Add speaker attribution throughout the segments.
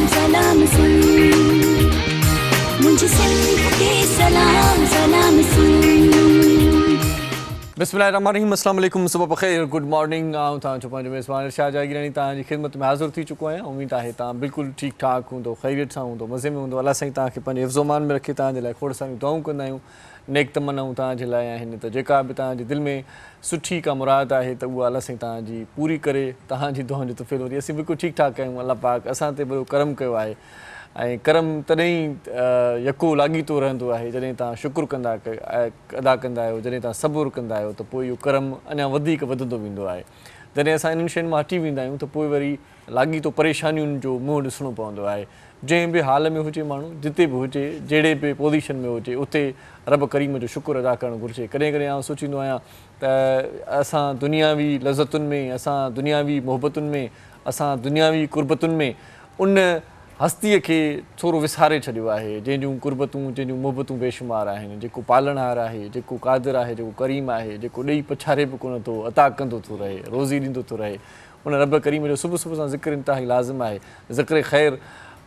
Speaker 1: सलाम सुन, मुझे सिंध के सलाम सलाम सुन।
Speaker 2: बिस्मिल्लाहिर्रहमानिर्रहीम, अस्सलाम वालेकुम, सुबह बख़ैर, गुड मॉर्निंग। आऊं तां जो पंहिंजो मेज़बान इरशाद जागीरानी तव्हांजी ख़िदमत में हाज़िर थी चुको आहियां। उम्मीद आहे तव्हां बिल्कुलु ठीकु ठाक हूंदो, ख़ैरियत सां हूंदो, मज़े में हूंदो। अल्लाह साईं तव्हांखे पंहिंजे हिफ़्ज़ो-मान में रखे, तव्हांजे लाइ खोड़ सारियूं दुआऊं कंदा आहियूं, नेक तमन्नाऊं तव्हांजे लाइ आहिनि। त जेका बि तव्हांजे दिलि में सुठी का मुराद आहे त उहा अल्लाह साईं तव्हांजी पूरी करे। तव्हांजी दुआउनि जो तुफ़ैल वरी असीं बिल्कुलु ठीकु ठाक आहियूं। अल्लाह पाक असां ते बि करम कयो आहे ऐं करम तॾहिं यको लाॻीतो रहंदो आहे जॾहिं तव्हां शुकुरु अदा कंदा आहियो, जॾहिं तव्हां सबुरु कंदा आहियो, त पोइ इहो करम अञा वधीक वधंदो वेंदो आहे। जॾहिं असां इन्हनि शयुनि मां हटी वेंदा आहियूं त पोइ वरी लाॻीतो परेशानियुनि जो मुंहुं ॾिसणो पवंदो आहे। जंहिं बि हाल में हुजे माण्हू, जिते बि हुजे, जहिड़े बि पोज़ीशन में हुजे, उते रब करीम जो शुकुरु अदा करणु घुरिजे। कॾहिं कॾहिं आउं सोचींदो आहियां त असां दुनियावी लज़तुनि में, असां दुनियावी मोहबतुनि में, असां दुनियावी कुर्बतुनि में उन हस्तीअ खे थोरो विसारे छॾियो आहे जंहिंजूं कुर्बतूं, जंहिंजूं मोहबतूं बेशुमार आहिनि, जेको पालणहार आहे, जेको क़ादिर आहे, जेको करीम आहे, जेको ॾेई पछारे बि कोन थो, अता कंदो थो रहे, रोज़ी ॾींदो थो रहे। उन रब करीम जो सुबुह सुबुह सां ज़िक्र इंतिहाई लाज़िम आहे। ज़िक्र ख़ैरु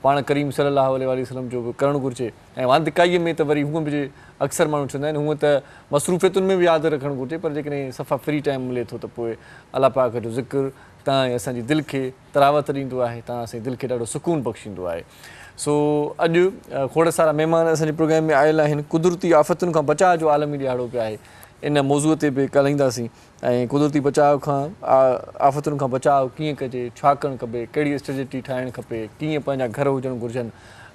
Speaker 2: पाण करीम सल्लल्लाहु अलैहि वसल्लम जो बि करणु घुरिजे। ऐं वांदिकाईअ में त वरी हूअं बि अक्सर माण्हू चवंदा आहिनि, हूअं त मसरूफ़ियतुनि में बि यादि रखणु घुरिजे, पर जेकॾहिं सफ़ा फ्री टाइम मिले थो त पोइ अलाह पाक जो ज़िक्र तव्हां असांजी दिलि खे तरावत ॾींदो आहे, तव्हां असांजी दिलि खे ॾाढो सुकून बख़्शींदो आहे। सो अॼु खोड़ सारा महिमान असांजे प्रोग्राम में आयल आहिनि। कुदरती आफ़तुनि खां बचाव जो आलमी ॾियारो पियो आहे, इन मौज़ूअ ते बि ॻाल्हाईंदासीं। ऐं कुदरती बचाव खां, आफ़तुनि खां बचाव कीअं कजे, छा करणु खपे, कहिड़ी स्ट्रेटजी ठाहिणु खपे, कीअं पंहिंजा घर हुजणु घुरिजनि।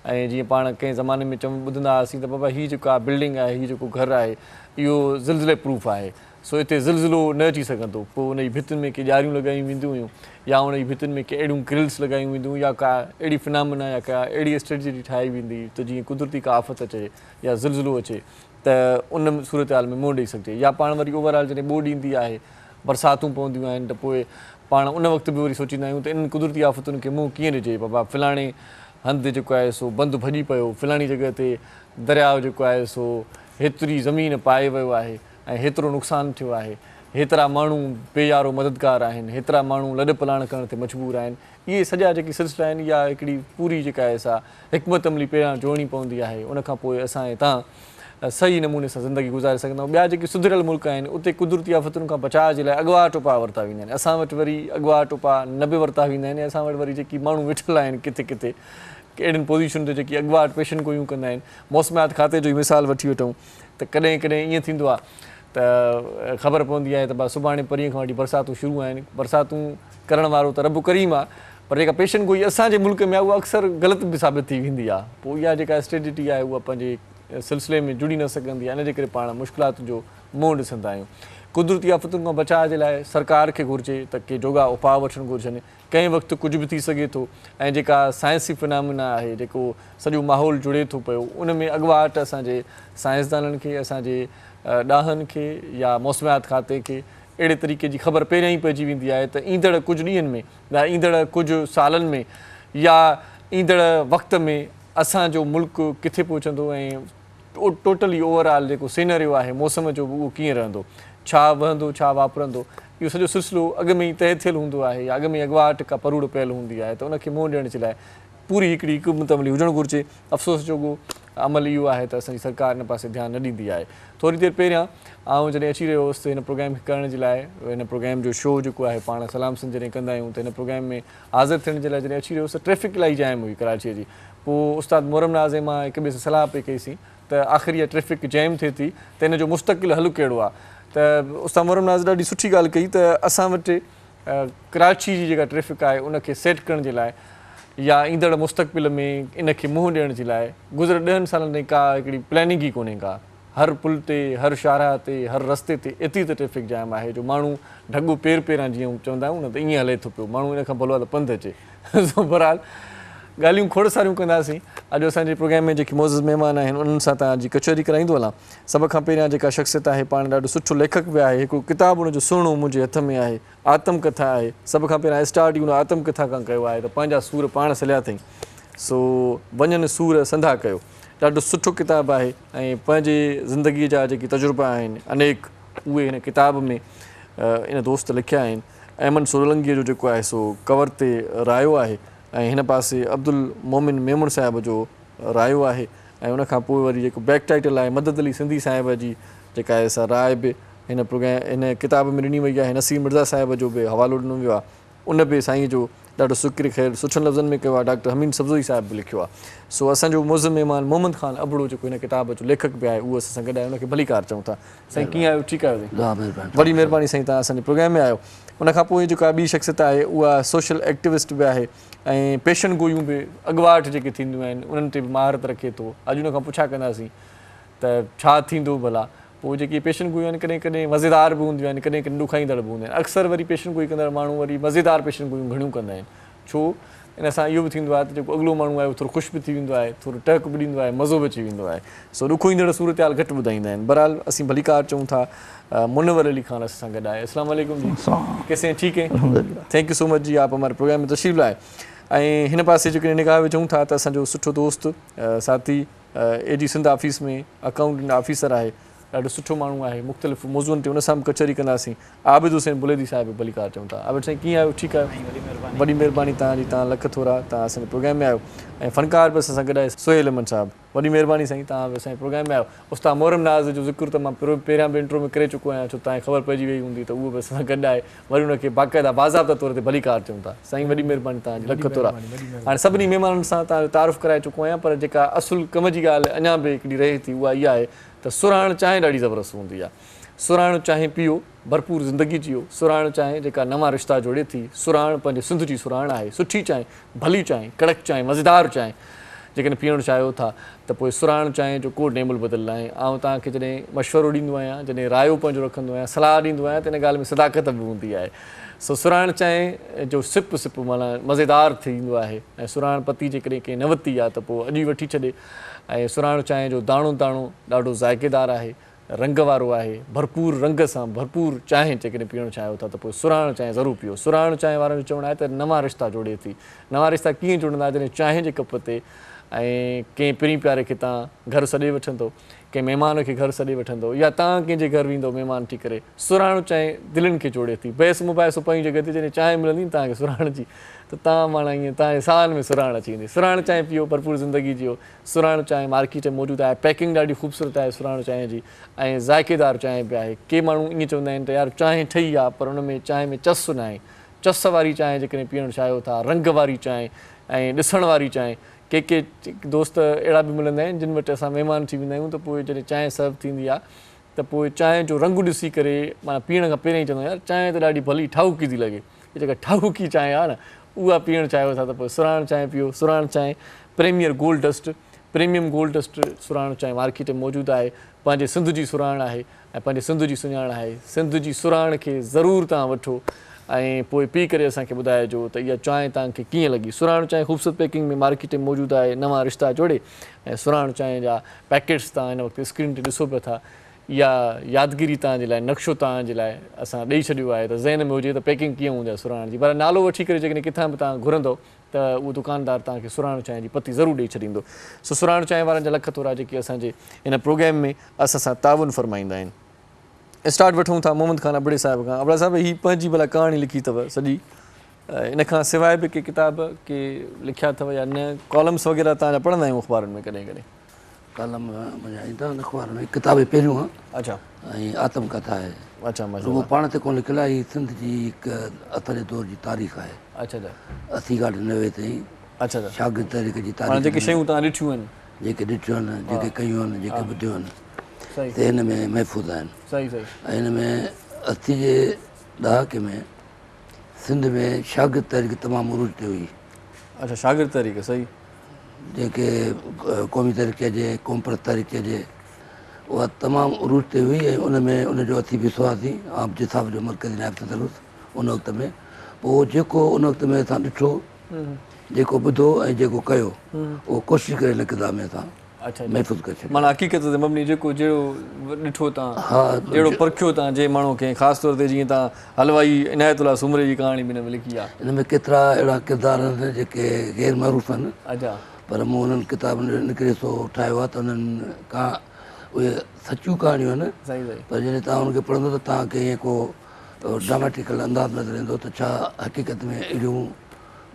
Speaker 2: ऐं जीअं पाण कंहिं ज़माने में ॿुधंदा हुआसीं त बाबा हीअ जेका बिल्डिंग आहे, हीअ जेको घरु आहे, इहो ज़िलज़िले प्रूफ आहे, सो हिते ज़िलज़िलो न अची सघंदो। पोइ उन जी भितियुनि में के ॼारियूं लॻायूं वेंदियूं हुयूं, या उन जी भितियुनि में के अहिड़ियूं ग्रिल्स लॻायूं वेंदियूं, या का अहिड़ी फिनामिना या का अहिड़ी स्ट्रेटजी ठाही वेंदी त जीअं कुदरती का आफ़त अचे या ज़िलज़िलो अचे त उन सूरत हाल में मुंहुं ॾेई सघिजे। या पाण वरी ओवरऑल जॾहिं ॿोॾि ईंदी आहे, बरसातूं पवंदियूं आहिनि, त पोइ पाण उन वक़्तु बि वरी सोचींदा आहियूं त इन्हनि कुदरती आफ़तुनि खे मुंहुं कीअं ॾिजे। बाबा फलाणे हंधि जेको आहे सो बंदि भॼी पियो, फलाणी जॻह ते दरियाउ जेको आहे सो हेतिरी ज़मीन पाए वियो आहे ऐं हेतिरो नुक़सानु थियो आहे, हेतिरा माण्हू बेयारो मददगार आहिनि, हेतिरा माण्हू लॾ पलाण करण ते मजबूर आहिनि। इहे सॼा जेके सिलसिला आहिनि, इहा हिकिड़ी पूरी जेका आहे सा हिकमत अमली पहिरियां जोड़नी पवंदी आहे। उनखां पोइ असां तव्हां सही नमूने सां ज़िंदगी गुज़ारे सघंदा आहियूं। ॿिया जेके सुधरियल मुल्क आहिनि, उते कुदरती आफ़तुनि खां बचाव जे लाइ अॻुवा टोपा वरिता वेंदा आहिनि। असां वटि वरी अॻुवा टोपा न बि वरिता वेंदा आहिनि। असां वटि वरी जेकी माण्हू वेठल आहिनि किथे किथे अहिड़ियुनि पोज़ीशन ते जेकी अॻुवा पेशन गोयूं कंदा आहिनि। मौसमियात खाते जो ई मिसाल वठी वठूं त कॾहिं कॾहिं ईअं थींदो आहे त ख़बर पवंदी आहे त भाउ सुभाणे परीहं खां वठी बरसातूं शुरू आहिनि। बरसातूं करण वारो त रब करीम आहे, पर जेका पेशन गोई असांजे मुल्क में आहे उहा अक्सर ग़लति बि साबित थी वेंदी आहे। पोइ इहा जेका स्ट्रेटजी आहे उहा पंहिंजे सिलसिले में जुड़ी न सघंदी आहे। इन जे करे पाण मुश्किलात जो मुंहुं ॾिसंदा आहियूं। कुदरती आफ़तुनि खां बचाव जे लाइ सरकार खे घुरिजे त के जोगा उपाउ वठणु घुरिजनि। कंहिं वक़्तु कुझु बि थी सघे थो ऐं जेका साइंसी फिनामिना आहे, जेको सॼो माहौल जुड़े थो पियो, उन में अॻुवाट असांजे साइंसदाननि खे, असांजे ॾाहनि खे या मौसमियात खाते खे अहिड़े तरीक़े जी ख़बर पहिरियों ई पइजी वेंदी आहे त ईंदड़ कुझु ॾींहंनि में या ईंदड़ कुझु सालनि में या ईंदड़ वक़्त में असांजो मुल्क किथे पहुचंदो ऐं टोटली ओवरऑल जेको सीनरियो आहे मौसम जो उहो कीअं रहंदो, छा वहंदो, छा वापरंदो। इहो सॼो सिलसिलो अॻु में ई तइ थियलु हूंदो आहे या अॻु में अॻुवाट का परूड़ पियल हूंदी आहे, त उनखे मुंहुं ॾियण जे लाइ पूरी हिकिड़ी हिकमत अमली हुजणु घुरिजे। अफ़सोस जोॻो अमल इहो आहे त असांजी सरकार हिन पासे ध्यानु न ॾींदी आहे। थोरी देरि पहिरियां आउं जॾहिं अची रहियो हुउसि हिन प्रोग्राम खे करण जे लाइ, हिन प्रोग्राम जो शो जेको आहे पाण सलाम सिंध जॾहिं कंदा आहियूं, त हिन प्रोग्राम में हाज़िर थियण जे लाइ जॾहिं अची रहियो हुउसि त ट्रैफ़िक इलाही जाम हुई कराचीअ जी। पोइ उस्ताद मोहरम नाज़ ऐं मां हिक ॿिए सां सलाह पई कईसीं त आख़िर इहा ट्रैफ़िक जैम थिए थी त हिन जो मुस्तक़िल हल कहिड़ो आहे। त उस्ताद मोहरम नाज़ ॾाढी सुठी ॻाल्हि कई त असां वटि कराची जी जेका ट्रैफ़िक आहे उनखे सेट करण जे लाइ या ईंदड़ मुस्तक़बिल में इनखे मुंहुं ॾियण जे लाइ गुज़िरियल 10 सालनि ताईं का हिकिड़ी प्लैनिंग ई कोन्हे का। हर पुल ते, हर शाहराह ते, हर रस्ते ते एतिरी त ट्रैफ़िक जाम आहे जो माण्हू ढॻो पेरां जीअं चवंदा आहियूं न, त ईअं हले थो पियो। माण्हू इन खां भलो आहे त पंधु अचे। सो बहरहाल ॻाल्हियूं खोड़ सारियूं कंदासीं। अॼु असांजे प्रोग्राम में जेके मौज़ूज़ महिमान आहिनि उन्हनि सां तव्हांजी कचहरी कराईंदो हलां। सभ खां पहिरियां जेका शख़्सियत आहे, पाण ॾाढो सुठो लेखक बि आहे, हिकिड़ो किताबु हुनजो सुहिणो मुंहिंजे हथ में आहे, आतम कथा आहे। सभ खां पहिरियां स्टार्ट ई हुन आतम कथा खां कयो आहे त पंहिंजा सूर पाण सलिया अथई, सो वञनि सूर संधा कयो। ॾाढो सुठो किताबु आहे ऐं पंहिंजे ज़िंदगीअ जा जेके तजुर्बा आहिनि अनेक, उहे हिन किताब में इन दोस्त लिखिया आहिनि। अहमद सोलंकीअ जो जेको आहे सो कवर ते रायो आहे ऐं हिन पासे अब्दुल मोमिन मेमण साहिब जो रायो आहे ऐं उनखां पोइ वरी जेको बैक टाइटल आहे मदद अली सिंधी साहिब जी जेका आहे सा राय बि हिन प्रोग्राम हिन किताब में ॾिनी वई आहे। नसीर मिर्ज़ा साहिब जो बि हवालो ॾिनो वियो आहे, उन बि साईं जो ॾाढो शुक्र ख़ैरु सुठनि लफ़्ज़नि में कयो आहे। डॉक्टर हमीद सब्ज़ोई साहिब बि लिखियो आहे। सो असांजो मुज़िम महिमान मोहम्मद ख़ान अबड़ो जेको हिन किताब जो लेखक बि आहे उहो असां सां गॾु आहे, उनखे भलीकार चऊं था। साईं कीअं आहियो? ठीकु आहियो साईं? वॾी महिरबानी साईं, तव्हां असांजे प्रोग्राम में आहियो। उनखां पोइ जेका ॿी शख़्सियत आहे उहा सोशल एक्टिविस्ट बि आहे ऐं पेशन गोयूं बि अॻुवाट जेके थींदियूं आहिनि उन्हनि ते बि महारत रखे थो। अॼु उनखां पुछा कंदासीं त छा थींदो भला। पोइ जेकी पेशन गोयूं आहिनि कॾहिं कॾहिं मज़ेदार बि हूंदियूं आहिनि, कॾहिं कॾहिं ॾुखाईंदड़ बि हूंदा आहिनि। अक्सर वरी पेशन गोई कंदड़ माण्हू वरी मज़ेदार पेशन गोयूं घणियूं कंदा आहिनि। छो इन सां इहो बि थींदो आहे त जेको अॻिलो माण्हू आहे उहो थोरो ख़ुशि बि थी वेंदो आहे, थोरो टहक बि ॾींदो आहे, मज़ो बि अची वेंदो आहे। सो ॾुखो ईंदड़ सूरत हाल घटि ॿुधाईंदा आहिनि। बहरहाल असीं भलीकार चऊं था। मुनवर अली खान असां सां गॾु आहे। अस्सलाम वालेकुम जी, कैसे हैं? ठीक है, थैंक यू सो मच जी, आप हमारे प्रोग्राम में तशरीफ़ लाए। ऐं हिन पासे जेके निगाह में चऊं था त असांजो सुठो दोस्त साथी एजी सिंध ऑफिस में अकाउंटेंट ऑफिसर आहे, ॾाढो सुठो माण्हू आहे। मुख़्तलिफ़ मौज़ूअनि ते उन सां बि कचहरी कंदासीं। आबिद हुसैन बुलेदी साहिब भलीकार चऊं था। आबिद साईं कीअं आहियो? ठीकु आहे, वॾी महिरबानी तव्हांजी, तव्हां लख थोरा, तव्हां असांजे प्रोग्राम में आहियो। ऐं फ़नकार बि असां सां गॾु आहे सोहेल अहमद साहिबु, वॾी महिरबानी साईं, तव्हां बि असांजे प्रोग्राम में आहियो। उस्ताद मोहरम नाज़ जो ज़िक्र त मां पहिरियां बि इंट्रो में करे चुको आहियां, छो तव्हांखे ख़बर पइजी वई हूंदी त उहो बि असां सां गॾु आहे। वरी उनखे बाक़ाइदा बाज़ाब्ता तौर ते भलीकार चऊं था। साईं वॾी महिरबानी तव्हांजी, लख थोरा। हाणे सभिनी महिमाननि सां तव्हांजो तारुफ़ कराए चुको आहियां, पर जेका असुलु कम जी ॻाल्हि अञा बि हिकिड़ी रहे थी उहा इहा आहे त सुराण चांहि ॾाढी ज़बरदस्त हूंदी आहे। सुराण चांहि पीओ, भरपूर ज़िंदगी जियो। सुराण चांहि जेका नवां रिश्ता जोड़े थी। सुराण पंहिंजे सिंध जी सुराण आहे, सुठी चांहि, भली चांहि, कड़क चांहि, मज़ेदार चांहि। जेकॾहिं पीअणु चाहियो था त पोइ सुराण चांहि जो को नेमुल बदिल न आहे। ऐं तव्हांखे जॾहिं मशवरो ॾींदो आहियां, जॾहिं रायो पंहिंजो रखंदो आहियां, सलाह ॾींदो आहियां त इन ॻाल्हि में सदाकत बि हूंदी आहे। सो सुराण चांहि जो सिप सिप माना मज़ेदार थींदो आहे। ऐं सुराण पती जेकॾहिं कंहिं न वरिती आहे त पोइ अॼु ई वठी छॾे। ऐं सुराण चांहि जो दाणो दाणो ॾाढो ज़ाइक़ेदार आहे, रंग वारो आहे, भरपूर रंग सां भरपूर चांहि जेकॾहिं पीअणु चाहियो था त पोइ सुराण चांहि ज़रूरु पीओ। सुराण चांहि वारनि जो चवणु आहे त नवां रिश्ता जोड़े थी। नवां रिश्ता कीअं जुड़ंदा? जॾहिं चांहि जे कप ते ऐं कंहिं पिरी प्यारे खे तव्हां घर सॾे वठंदो, कंहिं महिमान खे घर सॾे वठंदो, या तव्हां कंहिंजे घर वेंदो महिमान थी करे, सुराण चांहि दिलनि खे जोड़े थी। बहस मुबाहिसो पंहिंजी जॻह ते जॾहिं चांहि मिलंदी तव्हांखे सुराण जी, त तव्हां माना ईअं तव्हांजे साल में सुराण अची वेंदी। सुराण चांहि पीओ, भरपूर ज़िंदगी जियो। सुराण चांहि मार्केट में मौजूदु आहे, पैकिंग ॾाढी ख़ूबसूरत आहे सुराण चांहि जी, ऐं ज़ाइक़ेदार चांहि बि आहे। के माण्हू ईअं चवंदा आहिनि त यार चांहि ठही आहे पर उन में चांहि में चस न आहे। चस वारी चांहि जेकॾहिं पीअणु चाहियो था, रंग वारी चांहि ऐं ॾिसण वारी चांहि। के दोस्त अहिड़ा बि मिलंदा आहिनि जिन वटि असां महिमान थी वेंदा आहियूं त पोइ जॾहिं चांहि सर्व थींदी आहे त पोइ चांहि जो रंग ॾिसी करे माना पीअण खां पहिरियों ई चवंदो यार चांहि त ॾाढी भली ठाहूकी थी लॻे। इहा जेका ठाहूकी चांहि आहे न उहा पीअणु चाहियो था त पोइ सुराण चांहि पीओ। सुराण चांहि premier gold dust, premium gold dust Surana चांहि मार्केट में मौजूदु आहे। पंहिंजे सिंध जी सुराण आहे ऐं पंहिंजे सिंध जी सुञाण आहे। सिंध जी सुराण खे ज़रूरु तव्हां वठो ऐं पोइ पी करे असांखे ॿुधाइजो त इहा चांहि तव्हांखे कीअं लॻी। सुराण चांहि ख़ूबसूरत पैकिंग में मार्केट में मौजूदु आहे। नवां रिश्ता जोड़े ऐं सुराण चांहि जा पैकेट्स तव्हां हिन वक़्तु स्क्रीन ते ॾिसो पिया था। इहा यादगिरी तव्हांजे लाइ, नक्शो तव्हांजे लाइ असां ॾेई छॾियो आहे त ज़हन में हुजे त पैकिंग कीअं हूंदी आहे सुराण जी। पर नालो वठी करे जेकॾहिं किथां बि तव्हां घुरंदो त उहो दुकानदार तव्हांखे सुराण चांहि जी पती ज़रूरु ॾेई छॾींदो। सो सुराण चांहि वारनि जा लख थोरा जेके असांजे हिन प्रोग्राम में असां सां ताउन फरमाईंदा आहिनि। स्टार्ट वठूं था मोहम्मद ख़ान अबड़े साहिब खां। अबड़ा साहिब ही पंहिंजी भला कहाणी लिखी अथव सॼी, इन खां सवाइ बि के किताब के लिखिया अथव या न? कॉलम्स वग़ैरह तव्हांजा पढ़ंदा आहियूं अख़बारनि में कॾहिं कॾहिं?
Speaker 3: कॉलम मुंहिंजा ईंदा आहिनि अख़बार में, किताबे पहिरियों आहे।
Speaker 2: अच्छा,
Speaker 3: ऐं आत्मकथा आहे।
Speaker 2: अच्छा,
Speaker 3: उहो पाण ते कोन लिखियलु आहे। हीअ सिंध जी हिकु अथरे दौर जी तारीख़ आहे।
Speaker 2: अच्छा,
Speaker 3: 80 खां 90 ताईं।
Speaker 2: अच्छा,
Speaker 3: शागिर्द तरीक़े जी तारीख़,
Speaker 2: जेके शयूं तव्हां ॾिठियूं आहिनि,
Speaker 3: जेके ॾिठियूं आहिनि, जेके कयूं आहिनि, जेके ॿुधियूं आहिनि, त हिन में महफ़ूज़ आहिनि।
Speaker 2: सही सही।
Speaker 3: ऐं हिन में 80 जे ॾहाके में सिंध में शागिर्द तहरीक तमामु उरूज ते हुई।
Speaker 2: अच्छा, शागिर्द तहरीक, सही।
Speaker 3: जेके क़ौमी तहरीक चइजे, क़ौम परस्त तहरीक चइजे, उहा तमामु उरूज ते हुई। ऐं उन में उनजो अथी बि सुवासी आब जिसाब जो मर्कज़ी नाइब सदरुस उन वक़्त में। पोइ जेको उन वक़्त में असां ॾिठो, जेको ॿुधो ऐं जेको कयो, उहो कोशिशि करे हिन किताब में असां महफ़ूज़ करे छॾियो।
Speaker 2: माना हक़ीक़त ते मबनी जेको जहिड़ो ॾिठो तव्हां, हा, जहिड़ो परखियो तव्हां जंहिं माण्हू खे, ख़ासि तौर ते जीअं तव्हां हलवाई इनायतुल्लाह सुमरे जी कहाणी बि हिन में लिखी आहे।
Speaker 3: हिन में केतिरा अहिड़ा किरदार आहिनि जेके गैर मरूफ़ आहिनि।
Speaker 2: अच्छा,
Speaker 3: पर मूं हुननि किताबनि निकिरे सो ठाहियो आहे त उन्हनि खां उहे सचियूं कहाणियूं आहिनि।
Speaker 2: सही सही।
Speaker 3: पर जॾहिं तव्हां हुनखे पढ़ंदो त तव्हांखे ईअं को ड्रामेटिकल अंदाज़ नज़र ईंदो त छा हक़ीक़त में अहिड़ियूं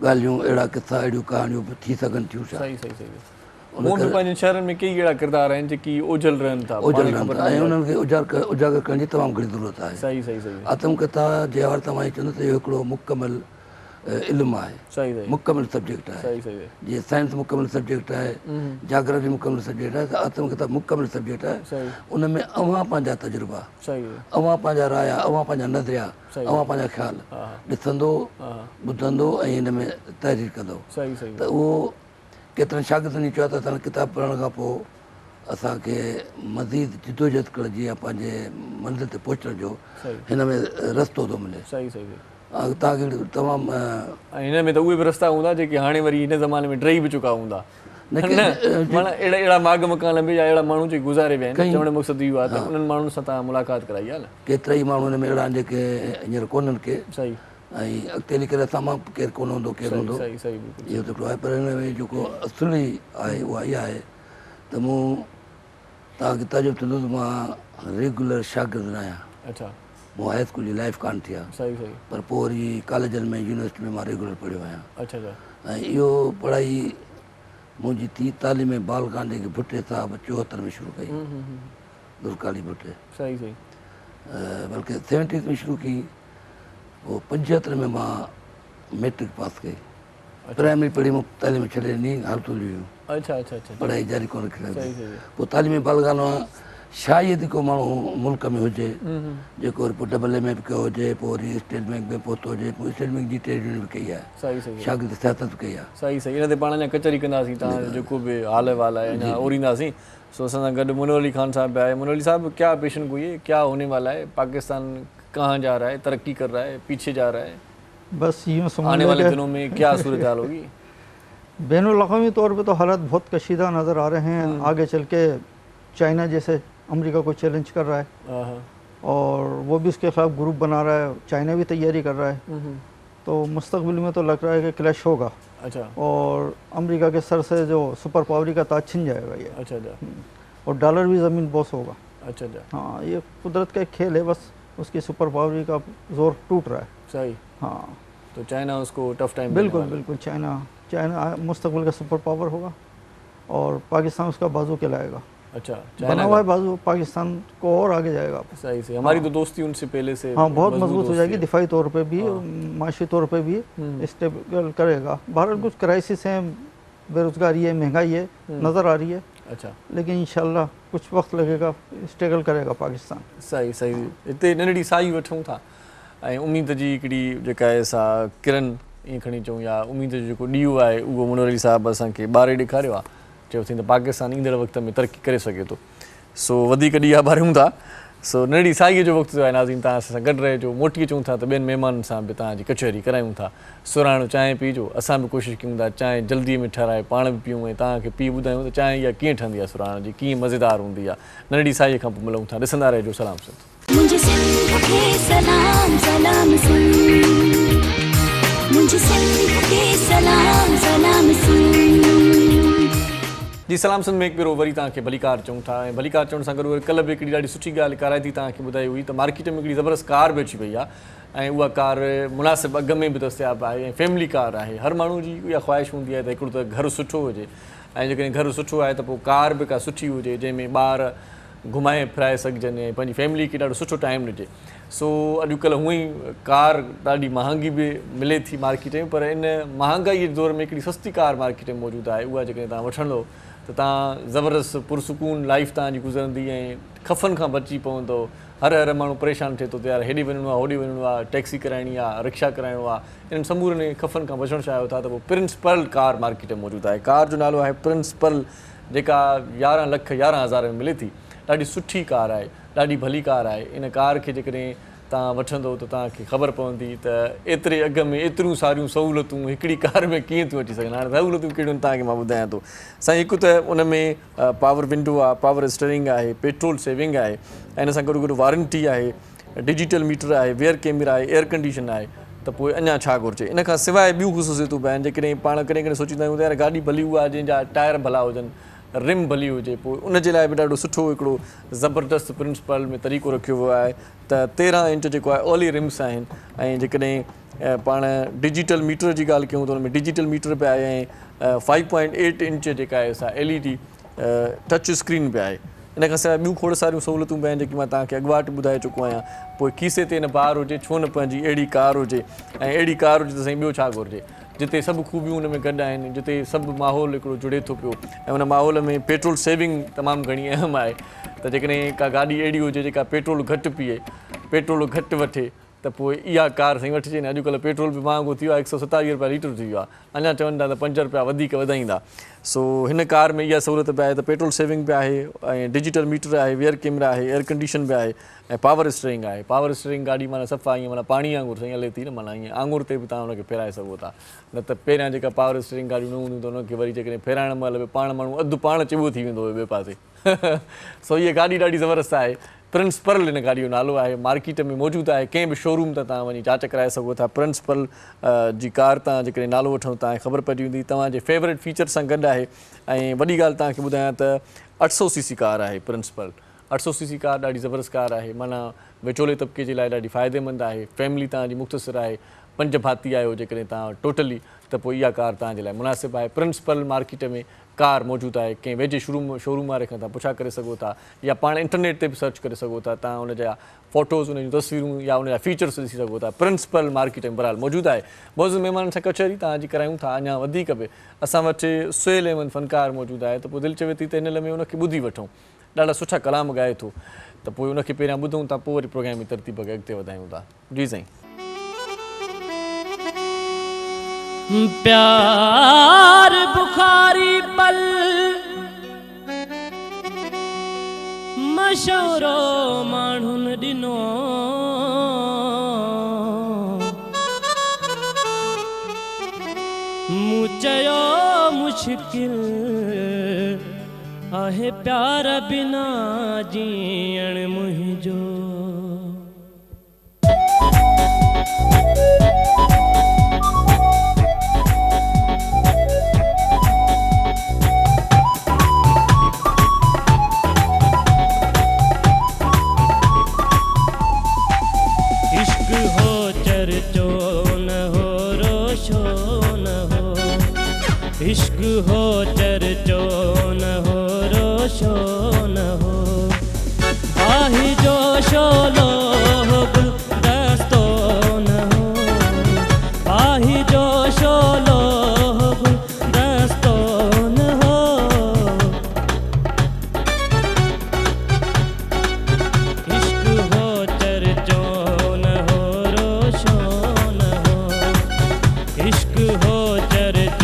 Speaker 3: ॻाल्हियूं अहिड़ा किसा अहिड़ियूं कहाणियूं बि थी सघनि थियूं छा
Speaker 2: सही सही सही हूअं बि पंहिंजनि शहरनि में कई अहिड़ा किरदार आहिनि जेकी ओझल रहनि था
Speaker 3: ओझल
Speaker 2: पाण खे
Speaker 3: रहनि
Speaker 2: ख़बर
Speaker 3: था
Speaker 2: न
Speaker 3: ऐं
Speaker 2: आहे।
Speaker 3: उन्हनि खे उजागर करण जी तमामु घणी ज़रूरत आहे
Speaker 2: सही सही सही
Speaker 3: आत्मकथा जे हवाले तव्हां ई चवंदो त इहो हिकिड़ो मुकमल इल्मु आहे
Speaker 2: सही सही
Speaker 3: मुकमल सब्जेक्ट आहे
Speaker 2: सही सही
Speaker 3: जीअं साइंस मुकमल सब्जेक्ट आहे जाग्राफी मुकमल सब्जेक्ट आहे त आत्मकथा मुकमल सब्जेक्ट आहे
Speaker 2: सही
Speaker 3: उन में अव्हां पंहिंजा तजुर्बा
Speaker 2: सही
Speaker 3: अव्हां पंहिंजा राया अव्हां पंहिंजा नज़रिया
Speaker 2: सही।
Speaker 3: अव्हां पंहिंजा ख़्याल
Speaker 2: हा
Speaker 3: ॾिसंदो
Speaker 2: हा
Speaker 3: ॿुधंदो ऐं हिन में तहरीर कंदो
Speaker 2: सही सही
Speaker 3: त उहो केतिरनि शागिर्दनि चयो त असां किताब पढ़ण खां पोइ असांखे मज़ीद जिदोजहद करण जी या पंहिंजे मंज़िल ते पहुचण जो
Speaker 2: सही
Speaker 3: हिन में रस्तो थो मिले
Speaker 2: सही सही
Speaker 3: तव्हांखे तमामु
Speaker 2: ऐं हिन में त उहे बि रस्ता हूंदा जेके हाणे वरी हिन ज़माने में टही बि चुका हूंदा
Speaker 3: न
Speaker 2: न माना अहिड़ा माग मकान में या अहिड़ा माण्हू जेके गुज़ारे विया आहिनि चवण जो मक़सदु इहो आहे त उन्हनि माण्हुनि सां तव्हां मुलाक़ात कराई आहे न
Speaker 3: केतिरा ई माण्हू हिन में अहिड़ा आहिनि जेके हींअर कोन्हनि के
Speaker 2: सही
Speaker 3: ऐं अॻिते हली करे असां मां केरु कोन हूंदो केरु हूंदो
Speaker 2: सही सही बिल्कुलु
Speaker 3: इहो त हिकिड़ो आहे पर हिन में जेको असुली आहे उहा इहा आहे त मूं तव्हांखे तजुर्बो थींदो त मां रेगुलर शागिर्द न आहियां
Speaker 2: अच्छा
Speaker 3: मूं हाई स्कूल जी लाइफ कान थी आहे
Speaker 2: सही सही
Speaker 3: पर पोइ वरी कॉलेजनि में यूनिवर्सिटी में मां रेगुलर पढ़ियो आहियां
Speaker 2: अच्छा अच्छा
Speaker 3: ऐं इहो पढ़ाई मुंहिंजी थी तालीम बाल कांडे खे भुटे साहब 74 में शुरू कई दुर्काली भुटे
Speaker 2: सही सही
Speaker 3: बल्कि 70s में शुरू कई पोइ 75 में मां मैट्रिक पास कई प्राइमरी पढ़ी मूं तालीम छॾे ॾिनी हालतूं हुयूं
Speaker 2: अच्छा अच्छा अच्छा
Speaker 3: पढ़ाई जारी कोन रखी
Speaker 2: सही सही
Speaker 3: पोइ तालीम बालगानो आहे शायदि को माण्हू मुल्क में हुजे जेको वरी पोइ डबल एम ए बि कयो हुजे पोइ वरी स्टेट बैंक में पहुतो हुजे पोइ स्टेट बैंक जी ट्रेड यूनियन बि कई आहे
Speaker 2: सही सही
Speaker 3: शागिर्द सियासत बि कई आहे
Speaker 2: सही सही इन ते पाण अञा कचहरी कंदासीं तव्हां जेको बि हाल वाल आहे अञा ओरींदासीं सो असां सां गॾु मुनवर अली ख़ान साहब बि आहे मुनवर अली साहब क्या पेशन गोई है क्या होने वाला है पाकिस्तान कहाँ जा रहा है तरक्की कर रहा है पीछे जा रहा है
Speaker 4: बस यूँ समझ
Speaker 2: आने
Speaker 4: लें
Speaker 2: वाले
Speaker 4: कि
Speaker 2: दिनों में क्या सूरत हाल होगी
Speaker 4: बैनुल-अक़वामी तौर पे तो हालात बहुत कशीदा नज़र आ रहे हैं आगे चल के चाइना जैसे अमेरिका को चैलेंज कर रहा है
Speaker 2: हाँ
Speaker 4: और वो भी उसके खिलाफ ग्रुप बना रहा है चाइना भी तैयारी कर रहा है तो मुस्तकबिल में तो लग रहा है कि क्लैश होगा
Speaker 2: अच्छा
Speaker 4: और अमेरिका के सर से जो सुपर पावरी का ताज छिन जाएगा ये
Speaker 2: अच्छा अच्छा
Speaker 4: और डॉलर भी ज़मीन बॉस होगा
Speaker 2: अच्छा अच्छा
Speaker 4: हाँ ये कुदरत का एक खेल है बस उसकी सुपर पावरी का जोर टूट रहा है
Speaker 2: सही
Speaker 4: हाँ
Speaker 2: तो चाइना उसको टफ टाइम
Speaker 4: बिल्कुल बिल्कुल चाइना मुस्तकबिल का सुपर पावर होगा और पाकिस्तान उसका बाजू कहलाएगा
Speaker 2: अच्छा
Speaker 4: बना
Speaker 2: चाइना
Speaker 4: हुआ है बाजू पाकिस्तान को और आगे जाएगा
Speaker 2: सही सही हमारी तो दोस्ती उनसे पहले से
Speaker 4: हाँ बहुत मजबूत हो
Speaker 2: दोस्ती
Speaker 4: जाएगी
Speaker 2: है।
Speaker 4: दिफाई तौर पे भी माशी तौर पे भी स्टेबल करेगा भारत कुछ क्राइसिस है बेरोजगारी है महंगाई है नज़र आ रही है
Speaker 2: अच्छा
Speaker 4: लेकिन इंशाल्लाह कुछ वक्त लगेगा स्ट्रगल करेगा पाकिस्तान
Speaker 2: सही सही हिते नंढड़ी साई वठूं था ऐं उम्मीद जी हिकिड़ी जेका आहे सा किरण ईअं खणी चऊं या उम्मीद जो जेको ॾींहुं आहे उहो मुनवर अली साहब असांखे ॿारे ॾेखारियो आहे चयो अथईं त पाकिस्तान ईंदड़ वक़्त में तरक़ी करे सघे थो सो वधीक ॾींहं ॿारियूं था सो नंढड़ी साईअ जो वक़्तु आहे नाज़ीन तव्हां असां सां गॾु रहिजो मोटी अचूं था त ॿियनि महिमाननि सां बि तव्हांजी कचहरी करायूं था सुराणो चांहि पीजो असां बि कोशिशि कयूं था चांहि जल्दीअ में ठाराए पाण बि पीऊं ऐं तव्हांखे पी ॿुधायूं त चांहि इहा कीअं ठहंदी आहे सुराण जी कीअं मज़ेदार हूंदी आहे नंढड़ी साईअ खां पोइ मिलूं था ॾिसंदा रहिजो सलाम सिंध
Speaker 1: मुझे सिंध के सलाम सलाम सिंध मुझे सिंध के सलाम सलाम सिंध
Speaker 2: जी सलाम सिंध में हिकु भेरो वरी तव्हांखे भलीकार चऊं था ऐं भलीकार चवण सां गॾु वरी कल्ह बि हिकिड़ी ॾाढी सुठी ॻाल्हि कराइती तव्हांखे ॿुधाई हुई त मार्केट में हिकिड़ी ज़बरदस्त कार बि अची वई आहे ऐं उहा कार मुनासिबु अघ में बि दस्तियाबु आहे ऐं फैमिली कार आहे हर माण्हू जी इहा ख़्वाहिश हूंदी आहे त हिकिड़ो त घरु सुठो हुजे ऐं जेकॾहिं घरु सुठो आहे त पोइ कार बि का सुठी हुजे जंहिंमें ॿार घुमाए फिराए सघजनि ऐं पंहिंजी फैमिली खे ॾाढो सुठो टाइम ॾिजे सो अॼुकल्ह हूअं ई कार ॾाढी महांगी बि मिले थी मार्केट में पर इन महांगाईअ जे दौर में हिकिड़ी सस्ती कार मार्केट में मौजूदु आहे उहा जेकॾहिं तव्हां वठंदो त तव्हां ज़बरदस्त पुरसुकून लाइफ तव्हांजी गुज़रंदी ऐं खफ़नि खां बची पवंदो हर माण्हू परेशान थिए थो त यार हेॾे वञिणो आहे होॾे वञिणो आहे टैक्सी कराइणी आहे रिक्शा कराइणो आहे इन्हनि समूरनि खफ़नि खां बचणु चाहियो था त पोइ प्रिंस पर्ल कार मार्केट में मौजूदु आहे कार जो नालो आहे प्रिंस पर्ल जेका 11,11,000 में मिले थी ॾाढी सुठी कार आहे ॾाढी भली कार आहे इन कार खे जेकॾहिं तव्हां वठंदो त तव्हांखे ख़बर पवंदी त एतिरे अघ में एतिरियूं सारियूं सहूलियतूं हिकिड़ी कार में कीअं थियूं अची सघनि हाणे सहूलियतूं कहिड़ियूं तव्हांखे मां ॿुधायां थो साईं हिकु त उन में पावर विंडो आहे पावर स्टीयरिंग आहे पेट्रोल सेविंग आहे ऐं इन सां गॾु गॾु वारंटी आहे डिजिटल मीटर आहे वेयर कैमरा आहे एयर कंडीशन आहे त पोइ अञा छा घुरिजे इन खां सवाइ ॿियूं ख़ुशूसियतूं बि आहिनि जेकॾहिं पाण कॾहिं कॾहिं सोचींदा आहियूं त यार गाॾी भली उहा जंहिंजा टायर भला हुजनि रिम भली हुजे पोइ उन जे लाइ बि ॾाढो सुठो हिकिड़ो ज़बरदस्त प्रिंसिपल में तरीक़ो रखियो वियो आहे त 13 इंच जेको आहे ओली रिम्स आहिनि ऐं जेकॾहिं पाण डिजिटल मीटर जी ॻाल्हि कयूं त हुन में डिजिटल मीटर बि आहे ऐं 5.8 इंच जेका आहे असां LED टच स्क्रीन बि आहे। इन खां सवाइ ॿियूं खोड़ सारियूं सहूलियतूं बि आहिनि जेकी मां तव्हांखे अॻुवाट ॿुधाए चुको आहियां। पोइ खीसे ते न बार हुजे छो न पंहिंजी अहिड़ी कार हुजे ऐं अहिड़ी कार हुजे त साईं ॿियो छा घुरिजे जिते सभु खूबियूं हुन में गॾु आहिनि जिते सभु माहौल हिकिड़ो जुड़े थो पियो ऐं हुन माहौल में पेट्रोल सेविंग तमामु घणी अहम आहे त जेकॾहिं का गाॾी अहिड़ी हुजे जेका पेट्रोल घटि पीए पेट्रोल घटि वठे त पोइ इहा कार साईं वठिजे न। अॼुकल्ह पेट्रोल बि महांगो थी वियो आहे 127 रुपया लीटर थी वियो आहे अञा चवनि था त 5 रुपया वधीक वधाईंदा। सो हिन कार में इहा सहूलियत बि आहे त पेट्रोल सेविंग बि आहे ऐं डिजिटल मीटर आहे रियर कैमरा आहे एयर कंडीशन बि आहे ऐं पावर स्टीयरिंग आहे। पावर स्टीयरिंग गाॾी माना सफ़ा ईअं माना पाणी वांगुरु साईं हले थी न माना ईअं आङुर ते बि तव्हां हुनखे फेराए सघो था न त पहिरियां जेका पावर स्टीयरिंग गाॾियूं न हूंदियूं त हुनखे वरी जेकॾहिं फेराइण महिल बि पाण माण्हू अधु पाण चिॿो थी वेंदो हुयो ॿिए पासे सो इहा गाॾी ॾाढी ज़बरदस्त आहे। प्रिंसिपल हिन गाॾी जो नालो आहे मार्केट में मौजूदु आहे कंहिं बि शोरूम ते तव्हां वञी जांच कराए सघो था। प्रिंसिपल जी कार तव्हां जेकॾहिं नालो वठो तव्हांखे ख़बर पइजी वेंदी तव्हांजे फेवरेट फीचर सां गॾु आहे। ऐं वॾी ॻाल्हि तव्हांखे ॿुधायां त 800 cc कार आहे प्रिंसिपल 800 cc कार ॾाढी ज़बरदस्त कार आहे माना विचोले तबिके जे लाइ ॾाढी फ़ाइदेमंद आहे। फैमिली तव्हांजी मुख़्तसिर आहे 5 भाती आहियो जेकॾहिं तव्हां टोटली त पोइ इहा कार तव्हांजे लाइ मुनासिबु आहे। प्रिंसिपल मार्केट में कार मौजूदु आहे कंहिं वेझे शोरूम वारे खां तव्हां पुछा करे सघो था या पाण इंटरनेट ते बि सर्च करे सघो था तव्हां हुन जा फ़ोटोज़ हुन जूं तस्वीरूं या हुन जा फीचर्स ॾिसी सघो था। प्रिंसिपल मार्केट में बहरहाल मौजूदु आहे। मौज़ूद महिमाननि सां कचहरी तव्हांजी करायूं था अञा वधीक बि असां वटि सुहेल अहमद फ़नकार मौजूदु आहे त पोइ दिलि चवे थी त हिन में हुनखे ॿुधी वठूं ॾाढा सुठा कलाम ॻाए थो त पोइ हुनखे पहिरियां ॿुधूं था पोइ वरी प्रोग्राम जी तरतीब खे अॻिते वधायूं था। जी साईं।
Speaker 5: प्यार बुखारी पल मशोरो माण्हुनि ॾिनो मूं चयो मुश्किल आहे प्यार बिना जीअण मुंहिंजो इश्क हो चर्चो न हो रोशो न हो आही जोशो लो गुल दस्तो न हो आही जोशो लो गुल दस्तो न हो इश्क हो चर्चो न हो रोशो न हो इश्क हो चर्चो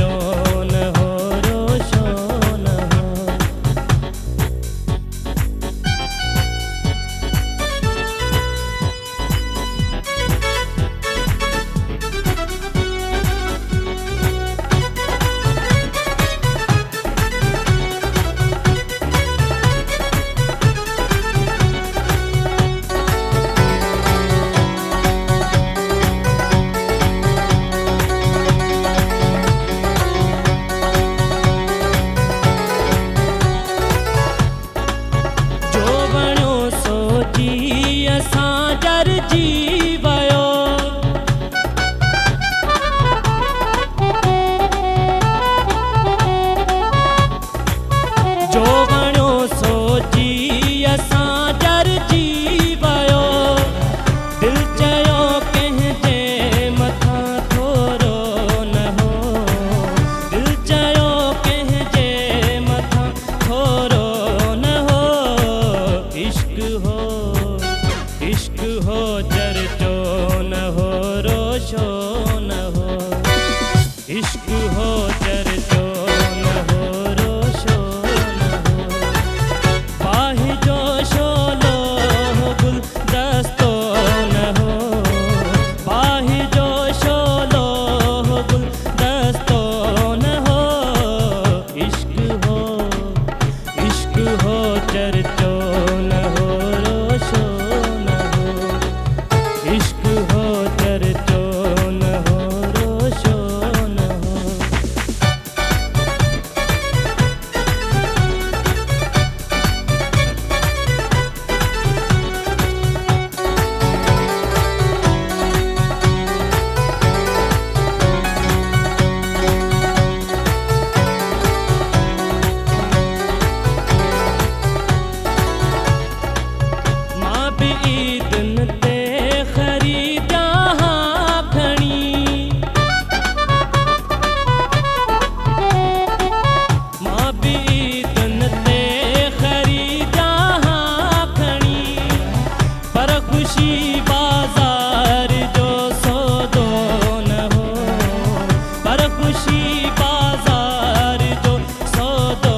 Speaker 5: बाजार जो सौदो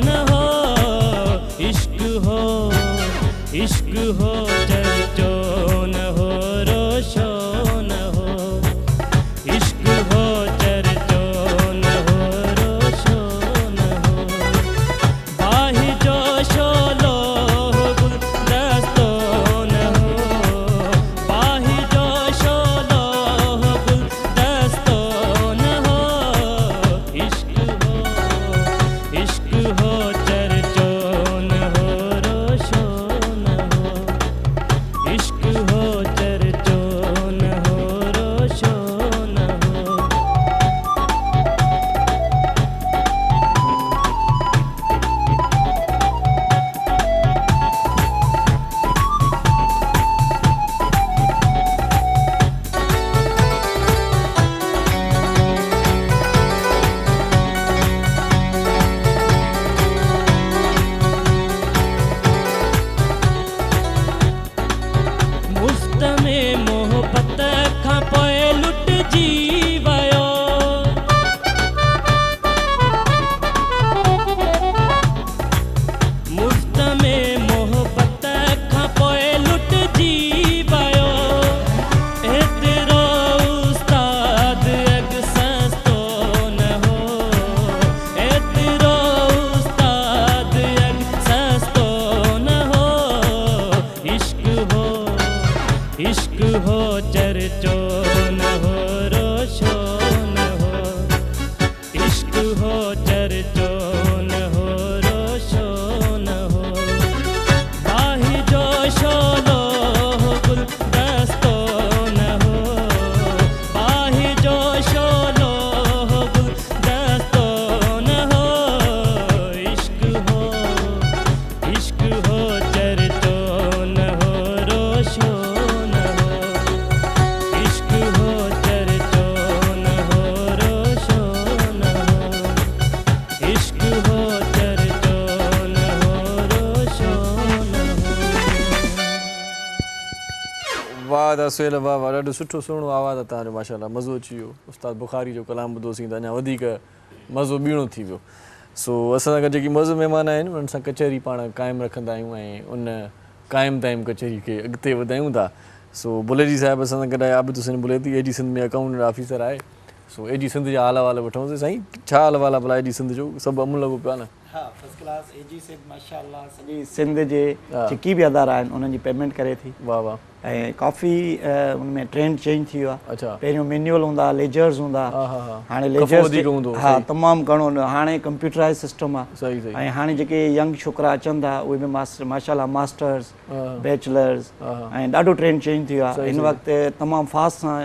Speaker 5: न हो, इश्क हो चर्चो न हो, रोशो न हो, इश्क हो चर्चो न हो, रोशो न हो, बाहि जो शोलो गुलदस्तो न हो, बाहि जो शोलो गुलदस्तो न हो, इश्क हो चर्चो न हो, रोशो न हो, इश्क हो चर्चो न हो, रोशो न हो। मुफ्त में मोहब्बत खां पोइ लुटिजी वियो, मुफ्त में मोहब्बत खां पोइ लुटिजी वियो, एतिरो उस्ताद अॻु सस्तो न हो, एतिरो उस्ताद अॻु सस्तो न हो, इश्क हो चर्चो न हो, रोशो न हो, इश्क हो चर्चो न हो, रोशो न हो, बाहि जो शोलो गुलदस्तो न हो, बाहि जो शोलो गुलदस्तो न हो, इश्क हो चर्चो न हो, रोशो न हो, इश्क हो चर्चो न हो, रोशो न हो, इश्क हो चर्चो न हो, रोशो न हो।
Speaker 2: वाह दा सुहेल वाह वाह, ॾाढो सुठो सुहिणो आवाज़ आहे तव्हांजो माशाल्लाह, मज़ो अची वियो। उस्ताद बुखारी जो कलाम ॿुधोसीं त अञा वधीक मज़ो ॿीणो थी वियो। सो असां सां गॾु जेकी मौज़ महिमान आहिनि उन्हनि सां कचहरी पाण क़ाइमु रखंदा आहियूं ऐं उन क़ाइमु दाइमु कचहरी खे अॻिते वधायूं था। सो बुलेजी साहिबु असां सां गॾु आहे, आबिद हुसैन बुलेती, एजी सिंध में अकाउंटेंट ऑफिसर आहे। सो एजी सिंध जा हाल अहवाल वठूंसीं। साईं छा हाल अहवाल आहे भला एजी सिंध जो? सभु अमूल लॻो पियो आहे न?
Speaker 6: हाँ, फर्स्ट क्लास। एजी सिंध माशाअल्लाह सॼी सिंध जे जेकी बि अदारा आहिनि उन्हनि जी पेमेंट करे थी।
Speaker 2: वाह वाह।
Speaker 6: ऐं काफ़ी उनमें ट्रेंड चेंज थी वियो आहे।
Speaker 2: अच्छा।
Speaker 6: पहिरियों मैनुअल हूंदा, लेजर्स हूंदा, हाणे
Speaker 2: कफ़ो
Speaker 6: लेजर्स
Speaker 2: वधीक हूंदो।
Speaker 6: हा तमामु घणो हाणे कंप्यूटराइज़ सिस्टम आहे।
Speaker 2: सही सही।
Speaker 6: ऐं हाणे जेके यंग छोकिरा अचनि था उहे बि माशाअल्लाह मास्टर्स, बैचलर्स, ऐं ॾाढो ट्रेंड चेंज थी वियो आहे। हिन वक़्तु तमामु फास्ट सां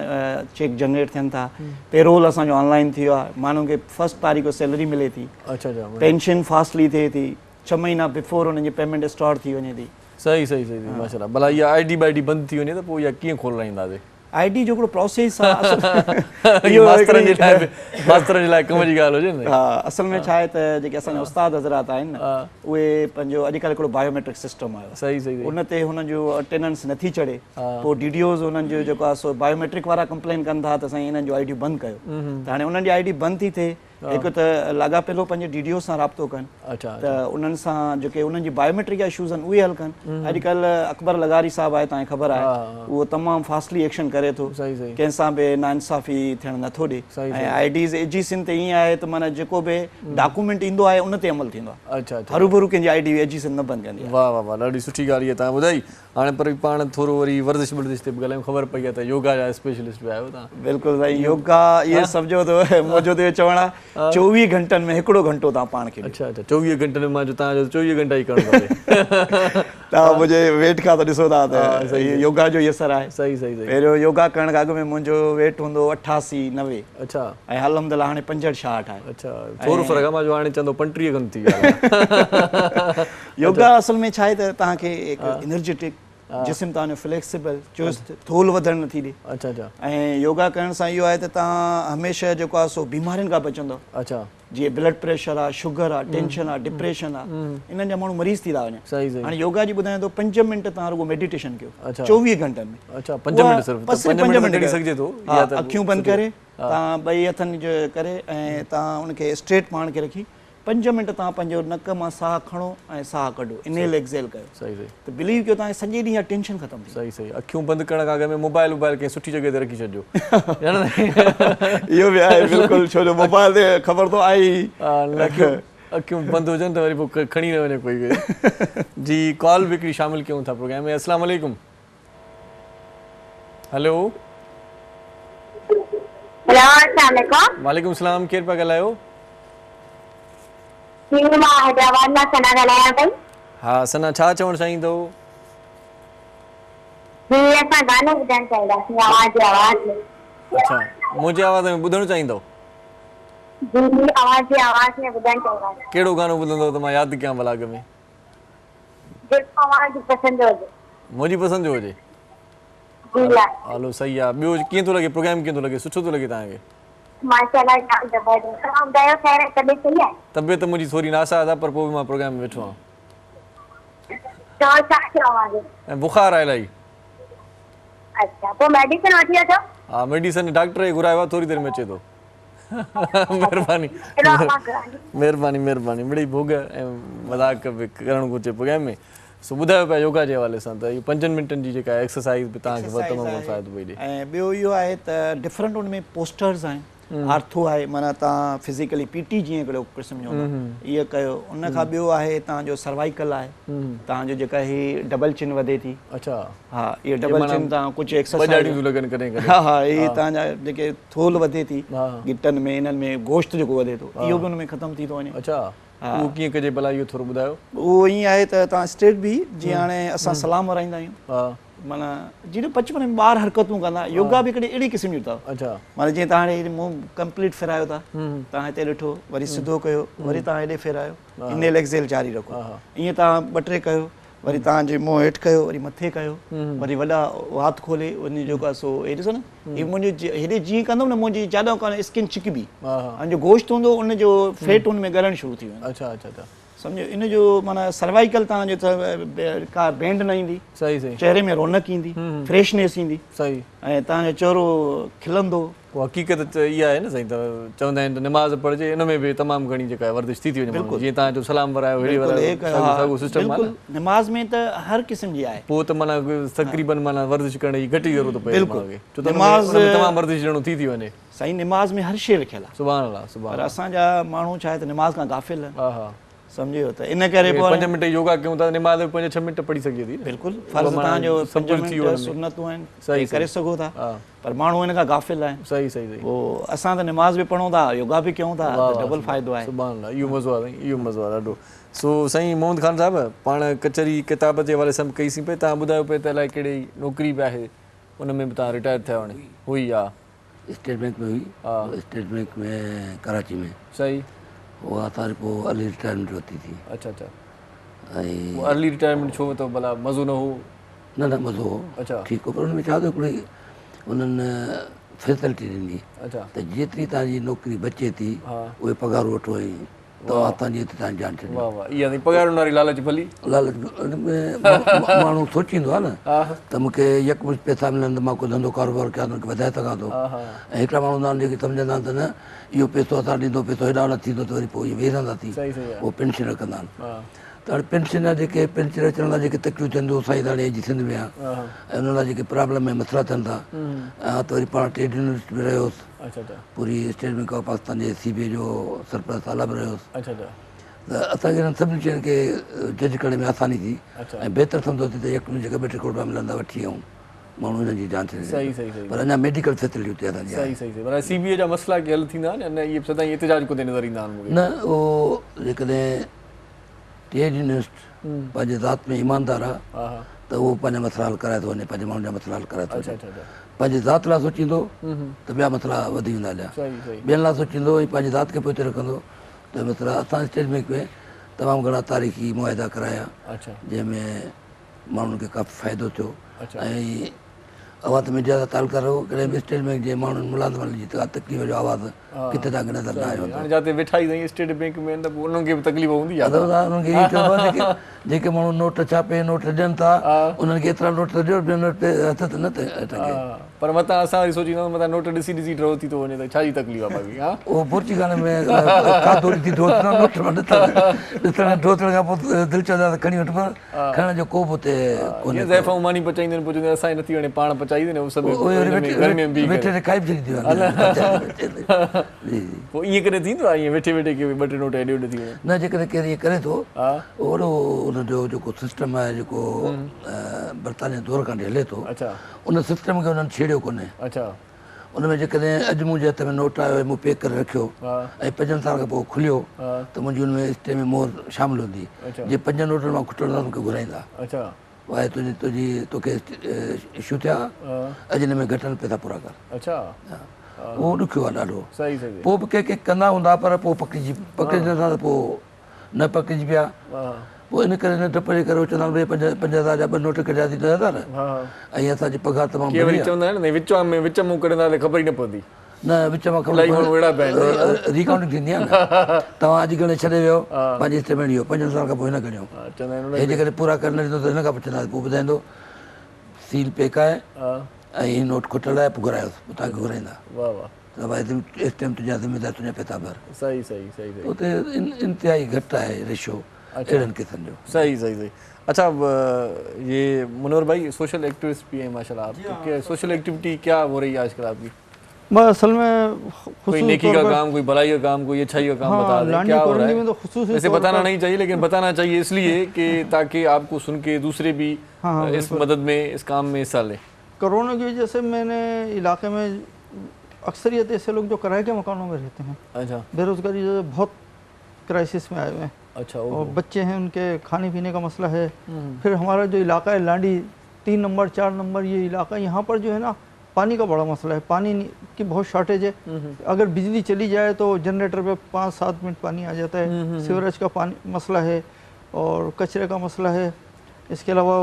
Speaker 6: चेक जनरेट थियनि था। पेरोल असांजो ऑनलाइन थी वियो आहे, माण्हुनि खे फर्स्ट तारीख़ सैलरी मिले थी।
Speaker 2: अच्छा अच्छा।
Speaker 6: पेंशन फास्टली थिए थी, 6 महीना बिफोर हुनजी पेमेंट स्टार्ट थी वञे थी।
Speaker 2: सही सही सही माशाल्लाह। भला इहा आईडी बाईडी बंदि थी वञे त पोइ इहा कीअं खोलाईंदासीं?
Speaker 6: आईडी जो हिकिड़ो प्रोसेस आहे।
Speaker 2: मास्तरनि जे लाइ कम जी ॻाल्हि हुजे न।
Speaker 6: हा, असल में छा आहे त जेके असांजा उस्ताद हज़रात आहिनि न उहे पंहिंजो अॼुकल्ह हिकिड़ो बायोमेट्रिक सिस्टम आयो।
Speaker 2: सही सही।
Speaker 6: उन ते हुननि जो अटेंडेंस नथी चढ़े, पोइ डीडीओज़ हुननि जो जेको आहे सो बायोमेट्रिक वारा कंप्लेन कनि था त साईं हिननि जो आईडी बंदि कयो। त हाणे उन्हनि जी आईडी बंदि थी थिए, हिकु त लाॻापिलो पंहिंजे डीडीओ सां राब्तो कनि।
Speaker 2: अच्छा।
Speaker 6: त उन्हनि सां जेके उन्हनि जी बायोमेट्रिक इशूज़ आहिनि उहे हल कनि। अॼुकल्ह अकबर लगारी साहिबु आहे, तव्हांखे ख़बर आहे, उहो तमामु फास्टली एक्शन करे थो, कंहिंसां बि नाइंसाफ़ी थियणु नथो ॾे। ऐं आईडीज़ एजी सिंध ते ईअं आहे त माना जेको बि डॉक्यूमेंट ईंदो आहे उन ते अमल थींदो आहे।
Speaker 2: अच्छा।
Speaker 6: हरूभरू कंहिंजी आईडी एजी सिंध न बंदि कंदी आहे।
Speaker 2: वाह वाह वाह, ॾाढी सुठी ॻाल्हि इहा तव्हां ॿुधाई। हाणे पर पाण थोरो वरी वर्जिश वर्जिश ते बि ॻाल्हायूं, ख़बर पई आहे त योगा जा स्पेशलिस्ट बि आहियो तव्हां।
Speaker 6: बिल्कुलु साईं, योगा इहे सम्झो त मुंहिंजो त चवणु आहे 24 घंटनि में हिकिड़ो घंटो तव्हां पाण खे।
Speaker 2: अच्छा अच्छा। 24 घंटनि में मां तव्हांजो 24 घंटा ई करणु खपे।
Speaker 6: तव्हां मुंहिंजे वेट खां त ॾिसो था त योगा जो ई असरु आहे।
Speaker 2: सही सही सही।
Speaker 6: पहिरियों योगा करण खां अॻु में मुंहिंजो वेट हूंदो 88 90।
Speaker 2: अच्छा।
Speaker 6: ऐं अल्हम्दुलिल्लाह हाणे 65 66 आहे।
Speaker 2: अच्छा, थोरो फ़र्क़ु आहे। मां जो हाणे चवंदो 35 खनि थी विया।
Speaker 6: योगा असल में छा आहे त तव्हांखे हिकु एनर्जेटिक जिस्म तव्हांजो फ्लेक्सिबल चुस्त थोल वधण नथी ॾे।
Speaker 2: अच्छा अच्छा।
Speaker 6: ऐं योगा करण सां इहो आहे त तव्हां हमेशह जेको आहे सो बीमारियुनि खां बचंदव।
Speaker 2: अच्छा।
Speaker 6: जीअं ब्लड प्रेशर आहे, शुगर आहे, टेंशन आहे, डिप्रेशन आहे, इन्हनि जा माण्हू मरीज़ थी था वञनि।
Speaker 2: सही सही।
Speaker 6: हाणे योगा जी ॿुधायां थो 5 मिंट तव्हां रुगो मेडिटेशन कयो।
Speaker 2: अच्छा।
Speaker 6: 24 घंटनि में।
Speaker 2: अच्छा, 5 मिंट सिर्फ़ु?
Speaker 6: 5 मिंट
Speaker 2: करे सघिजे थो?
Speaker 6: अखियूं बंदि करे तव्हां ॿई हथनि जो करे ऐं तव्हां उनखे स्ट्रेट पाण खे रखी 5 मिंट तव्हां पंहिंजो नक मां साह खणो ऐं साह कढो इनहेल एक्सेल कयो
Speaker 2: सही सही
Speaker 6: त बिलीव कयो तव्हांखे सॼे ॾींहं जा टेंशन ख़तम थी
Speaker 2: सही सही अखियूं बंदि करण खां अॻु में मोबाइल कंहिं सुठी जॻह ते रखी छॾिजो
Speaker 6: इहो बि आहे बिल्कुलु छो जो मोबाइल ते ख़बर थो आहे
Speaker 2: अखियूं बंदि हुजनि त वरी पोइ खणी न वञे कोई जी कॉल बि हिकिड़ी शामिलु कयूं था प्रोग्राम में अस्सलाम वालेकुम हेलो वालेकुम सलाम केरु पिया ॻाल्हायो हा सना छा चवणु चाहींदो अच्छा मुंहिंजी आवाज़ में ॿुधणु चाहींदो कहिड़ो गानो ॿुधंदो त मां यादि कयां भला अॻु में मुंहिंजी पसंदि जो हुजे हलो सही आहे ॿियो कीअं थो लॻे प्रोग्राम कीअं थो लॻे सुठो थो लॻे तव्हांखे तबियत मुंहिंजी थोरी नासाज़ आहे पर पोइ बि मां प्रोग्राम में वेठो आहियां ऐं बुखार आहे इलाही हा मेडिसिन डॉक्टर ई घुरायो आहे थोरी देरि में अचे थो महिरबानी महिरबानी महिरबानी मिड़ई भोग ऐं मज़ाक बि करणु घुरिजे प्रोग्राम में सो ॿुधायो पिया योगा जे हवाले सां त इहो 5 मिंटनि जी जेका एक्सरसाइज़ बि तव्हांखे तमामु फ़ाइदो पई ॾिए
Speaker 6: ऐं ॿियो इहो आहे त डिफरेंट उन में पोस्टर्स आहिनि आर्थो आहे माना तव्हां फिज़िकली पीटी जीअं हिकिड़ो क़िस्म जो इहो कयो उन खां ॿियो आहे तव्हांजो सर्वाइकल आहे तव्हांजो जेका हीअ डबल चिन वधे थी
Speaker 2: अच्छा
Speaker 6: हा इहो डबल चिन तव्हां कुझु एक्सरसाइज हा हा इहे तव्हांजा जेके थोल वधे थी गिटनि में इन्हनि में गोश्त जेको वधे थो इहो बि उन में ख़तमु थी थो वञे
Speaker 2: अच्छा उहो कीअं कजे भला इहो थोरो ॿुधायो
Speaker 6: उहो ईअं आहे त तव्हां स्ट्रेट बि जीअं हाणे असां सलाम वराईंदा आहियूं माना जीअं बचपन में ॿार हरकतूं कंदा योगा बि हिकिड़ी अहिड़ी क़िस्म जी अथव
Speaker 2: अच्छा
Speaker 6: माना जीअं तव्हां हाणे मुंहुं कंप्लीट फिरायो था तव्हां हिते ॾिठो वरी सिधो कयो वरी तव्हां हेॾे फिरायो इनहेल एक्सेल जारी रखो ईअं तव्हां 2-3 कयो वरी तव्हांजे मुंहुं हेठि कयो वरी मथे कयो वरी वॾा हथ खोले उन जेको आहे सो हे ॾिसो न हीअ मुंहिंजो हेॾे जीअं कंदुमि न मुंहिंजी जाॾो कान स्किन चिकबी ऐं जो गोश्त हूंदो उनजो फैट उन में ॻरणु शुरू थी वेंदो
Speaker 2: अच्छा अच्छा अच्छा
Speaker 6: सम्झो इन जो माना सर्वाइकल तव्हांजो का बैंड न ईंदी
Speaker 2: सही सही
Speaker 6: चेहरे में रौनक ईंदी फ्रेशनेस ईंदी
Speaker 2: सही
Speaker 6: ऐं तव्हांजो चेहरो खिलंदो
Speaker 2: पोइ हक़ीक़त इहा आहे न साईं त चवंदा आहिनि त निमाज़ पढ़जे इन में बि तमामु घणी जेका वर्जिश थी वञे बिल्कुलु जीअं तव्हांजो सलाम वरायो
Speaker 6: निमाज़ में त हर क़िस्म जी आहे
Speaker 2: पोइ त माना तक़रीबन माना वर्जिश करण जी घटि ई ज़रूरत पए तमामु वर्जिश ॼणो थी वञे
Speaker 6: साईं निमाज़ में हर शइ रखियल आहे
Speaker 2: सुभाणे अलाह सुभाणे
Speaker 6: पर असांजा माण्हू छा आहे त निमाज़ खां गाफ़िल हा हा सम्झो त इन करे
Speaker 2: 5 मिंट योगा कयूं था निमाज़ में 5-6 मिंट पढ़ी सघे थी
Speaker 6: बिल्कुलु फर्ज़ तव्हांजो 5 मिंट सुन्नतूं आहिनि सही करे सघो था पर माण्हू इन खां गाफ़िल आहिनि
Speaker 2: सही सही सही
Speaker 6: पोइ असां त निमाज़ बि पढ़ूं था योगा बि कयूं था डबल फ़ाइदो आहे
Speaker 2: सुभाणे अलाह इहो मज़ो आहे इहो मज़ो आहे ॾाढो सो साईं मोहम्मद ख़ान साहिबु पाण कचहरी किताब जे हवाले सां कईसीं पिए तव्हां ॿुधायो पिए त अलाए कहिड़ी नौकिरी बि आहे उन में बि तव्हां रिटायर थिया हाणे हुई आहे
Speaker 3: स्टेट बैंक में हुई स्टेट बैंक में कराची में
Speaker 2: सही
Speaker 3: वो आता पोइ अर्ली रिटायरमेंट वरिती थी
Speaker 2: अच्छा अच्छा ऐं अर्ली रिटायरमेंट छो वरितो भला मज़ो न हो
Speaker 3: न मज़ो हो अच्छा ठीकु हो पर हुन में छा थियो हिकिड़ी उन्हनि फैसिलिटी ॾिनी अच्छा त जेतिरी तव्हांजी नौकिरी बचे थी उहे पघार वठो ऐं तव्हां तव्हांजी हिते तव्हांजी जान छॾियो
Speaker 2: वाह वाह इहा पघार वारी लालच भली
Speaker 3: लालच माण्हू सोचींदो आहे न त मूंखे यकमुश्त पैसा मिलनि त मां को धंधो कारोबार कयां त वधाए सघां थो ऐं हिकिड़ा माण्हू हूंदा आहिनि जेके सम्झंदा आहिनि त न इहो पैसो असां ॾींदो पैसो हेॾा न थींदो त वरी पोइ इहे वेही रहंदा थी उहो पेंशन रखंदा आहिनि त हाणे पेंशन जा जेके पेंशन अचण लाइ जेके तकलीफ़ूं थियनि थियूं साईं हाणे जी सिंध में आहे ऐं उन लाइ जेके प्रॉब्लम ऐं मसइला थियनि था त वरी पाण ट्रेड यूनिवर्सिटी में रहियोसि पूरी state bank of Pakistan J CBA जो सरपरस्त आला बि रहियोसि त असांखे हिननि सभिनी शयुनि खे जज करण में आसानी थी ऐं बहितर सम्झो थी त यकम जेका 2-3 करोड़ रुपया मिलंदा वठी ऐं माण्हू हिननि जी जान छॾे पर अञा मेडिकल फैसिलिटियूं ते असांजी
Speaker 2: सही सही पर CBA जा मसइला के हल थींदा आहिनि इहे सदाईं एतिजाज कोन्हे नज़र ईंदा आहिनि
Speaker 3: न उहो जेकॾहिं ट्रेड यूनिवर्सिटी पंहिंजे ज़ात में ईमानदार आहे त उहो पंहिंजा मसइला हल कराए थो वञे पंहिंजे माण्हुनि जा मसइला हल कराए थो वञे पंहिंजे ज़ात लाइ सोचींदो त ॿिया मसइला वधी वेंदा हलिया ॿियनि लाइ सोचींदो ऐं पंहिंजी ज़ात खे पोइ रखंदो त मसइला असां स्टेट बैंक में तमामु घणा तारीख़ी मुआदा कराया जंहिंमें माण्हुनि खे काफ़ी फ़ाइदो थियो ऐं आवाज़ मीडिया सां तालुका रहो कॾहिं बि स्टेट बैंक जे माण्हुनि मुलाज़िमनि जी तकलीफ़ जो आवाज़ु किथे तव्हांखे नज़र न आयो
Speaker 2: जिते वेठा ई स्टेट बैंक में उन्हनि खे बि तकलीफ़ हूंदी आहे
Speaker 3: उन्हनि खे इहो चवंदो आहे जेके माण्हू नोट छापे नोट ॾियनि था उन्हनि खे एतिरा नोट ॾियो ॿियो नोट ते हथ त न टंगे।
Speaker 2: पर मथां असां वरी सोचींदा मथां नोट ॾिसी ॾिसी ड्रो थी थो वञे त छा जी तकलीफ़ आहे बाक़ी? हा
Speaker 3: उहो बुर्ची खाने में खाधो ॾिठी ड्रो नोट ॾिसण ड्रो थियण खां पोइ दिलि चवंदा त खणी वठि पर खणण जो को बि हुते कोन्हे।
Speaker 2: ज़ाइफ़ां मानी पचाईंदियूं आहिनि, पोइ चवंदा असांजी नथी वणे पाण पचाईंदी न, उस में गर्मी में बीह
Speaker 3: वेठे
Speaker 2: करे।
Speaker 3: खाई बि छॾींदियूं आहिनि।
Speaker 2: पोइ ईअं करे थींदो आहे ईअं वेठे वेठे के ॿ टे नोट हेॾे होॾे थी वञे?
Speaker 3: न जेकॾहिं केरु ईअं करे थो
Speaker 2: हा
Speaker 3: ओड़ो उनजो जेको सिस्टम आहे जेको बर्तानिया दौर खां हले थो
Speaker 2: अच्छा
Speaker 3: उन सिस्टम खे उन्हनि छेड़ियो कोन्हे।
Speaker 2: अच्छा
Speaker 3: उनमें जेकॾहिं अॼु मुंहिंजे हथ में नोट आयो मूं पैक करे रखियो ऐं 5 साल खां पोइ खुलियो त मुंहिंजी हुनमें स्टे में मोहर शामिलु हूंदी। जे 5 नोटनि मां खुटंदा मूंखे घुराईंदा
Speaker 2: अच्छा
Speaker 3: वाहे तोखे इशू थिया अॼु हिन में घटनि पैसा पूरा कर।
Speaker 2: अच्छा
Speaker 3: उहो ॾुखियो आहे ॾाढो।
Speaker 2: सही सही
Speaker 3: पोइ बि के कंदा हूंदा पर पोइ पकिड़िजंदा त पोइ न पकिड़िजी पिया। पोइ इन करे न डप जे करे चवंदा भई 5,000 जा 2 नोट कढियासीं 10,000 ऐं असांजी पघार तमामु
Speaker 2: चवंदा आहिनि विच में कढंदा ख़बर ई न पवंदी
Speaker 3: न विच मां रिकाउंटिंग थींदी आहे न। तव्हां अॼु घणे छॾे वियो पंहिंजी स्टेटमेंट इहो 5 साल खां पोइ हिन खणियो हे जेकॾहिं पूरा करे न ॾींदो त हिन खां पुछंदासीं पोइ ॿुधाईंदो सील पैक आहे ऐं हीअ नोट खुटल आहे पोइ घुरायोसि तव्हांखे घुराईंदा त भाई इस टाइम तुंहिंजा ज़िमेदार तुंहिंजा पैसा भर।
Speaker 2: सही सही सही
Speaker 3: उते इंतिहाई घटि आहे रेशो अहिड़नि क़िस्म जो।
Speaker 2: सही सही सही। अच्छा ये मुनव्वर भाई सोशल एक्टिविस्ट भी हैं माशाल्लाह आप, सोशल एक्टिविटी क्या हो रही है आजकल आपकी?
Speaker 4: मैं असल में
Speaker 2: कोई नेकी का काम, कोई भलाई का काम, कोई अच्छाई का काम बता दें क्या हो रहा है?
Speaker 4: तो
Speaker 2: वैसे बताना नहीं चाहिए लेकिन बताना चाहिए इसलिए कि ताकि आपको सुन के दूसरे भी इस मदद में इस काम में हिस्सा लें।
Speaker 4: कोरोना की वजह से मैंने इलाके में अक्सरियत ऐसे लोग जो किराए के मकानों में रहते हैं, अच्छा बेरोजगारी जो बहुत क्राइसिस में आए हुए हैं। अच्छा और बच्चे हैं उनके खाने पीने का मसला है। फिर हमारा जो इलाका है लांडी 3 नंबर 4 नंबर ये इलाका, यहाँ पर जो है ना पानी का बड़ा मसला है, पानी की बहुत शॉर्टेज है। अगर बिजली चली जाए तो जनरेटर पे 5-7 मिनट पानी आ जाता है। सीवरेज का पानी मसला है और कचरे का मसला है। इसके अलावा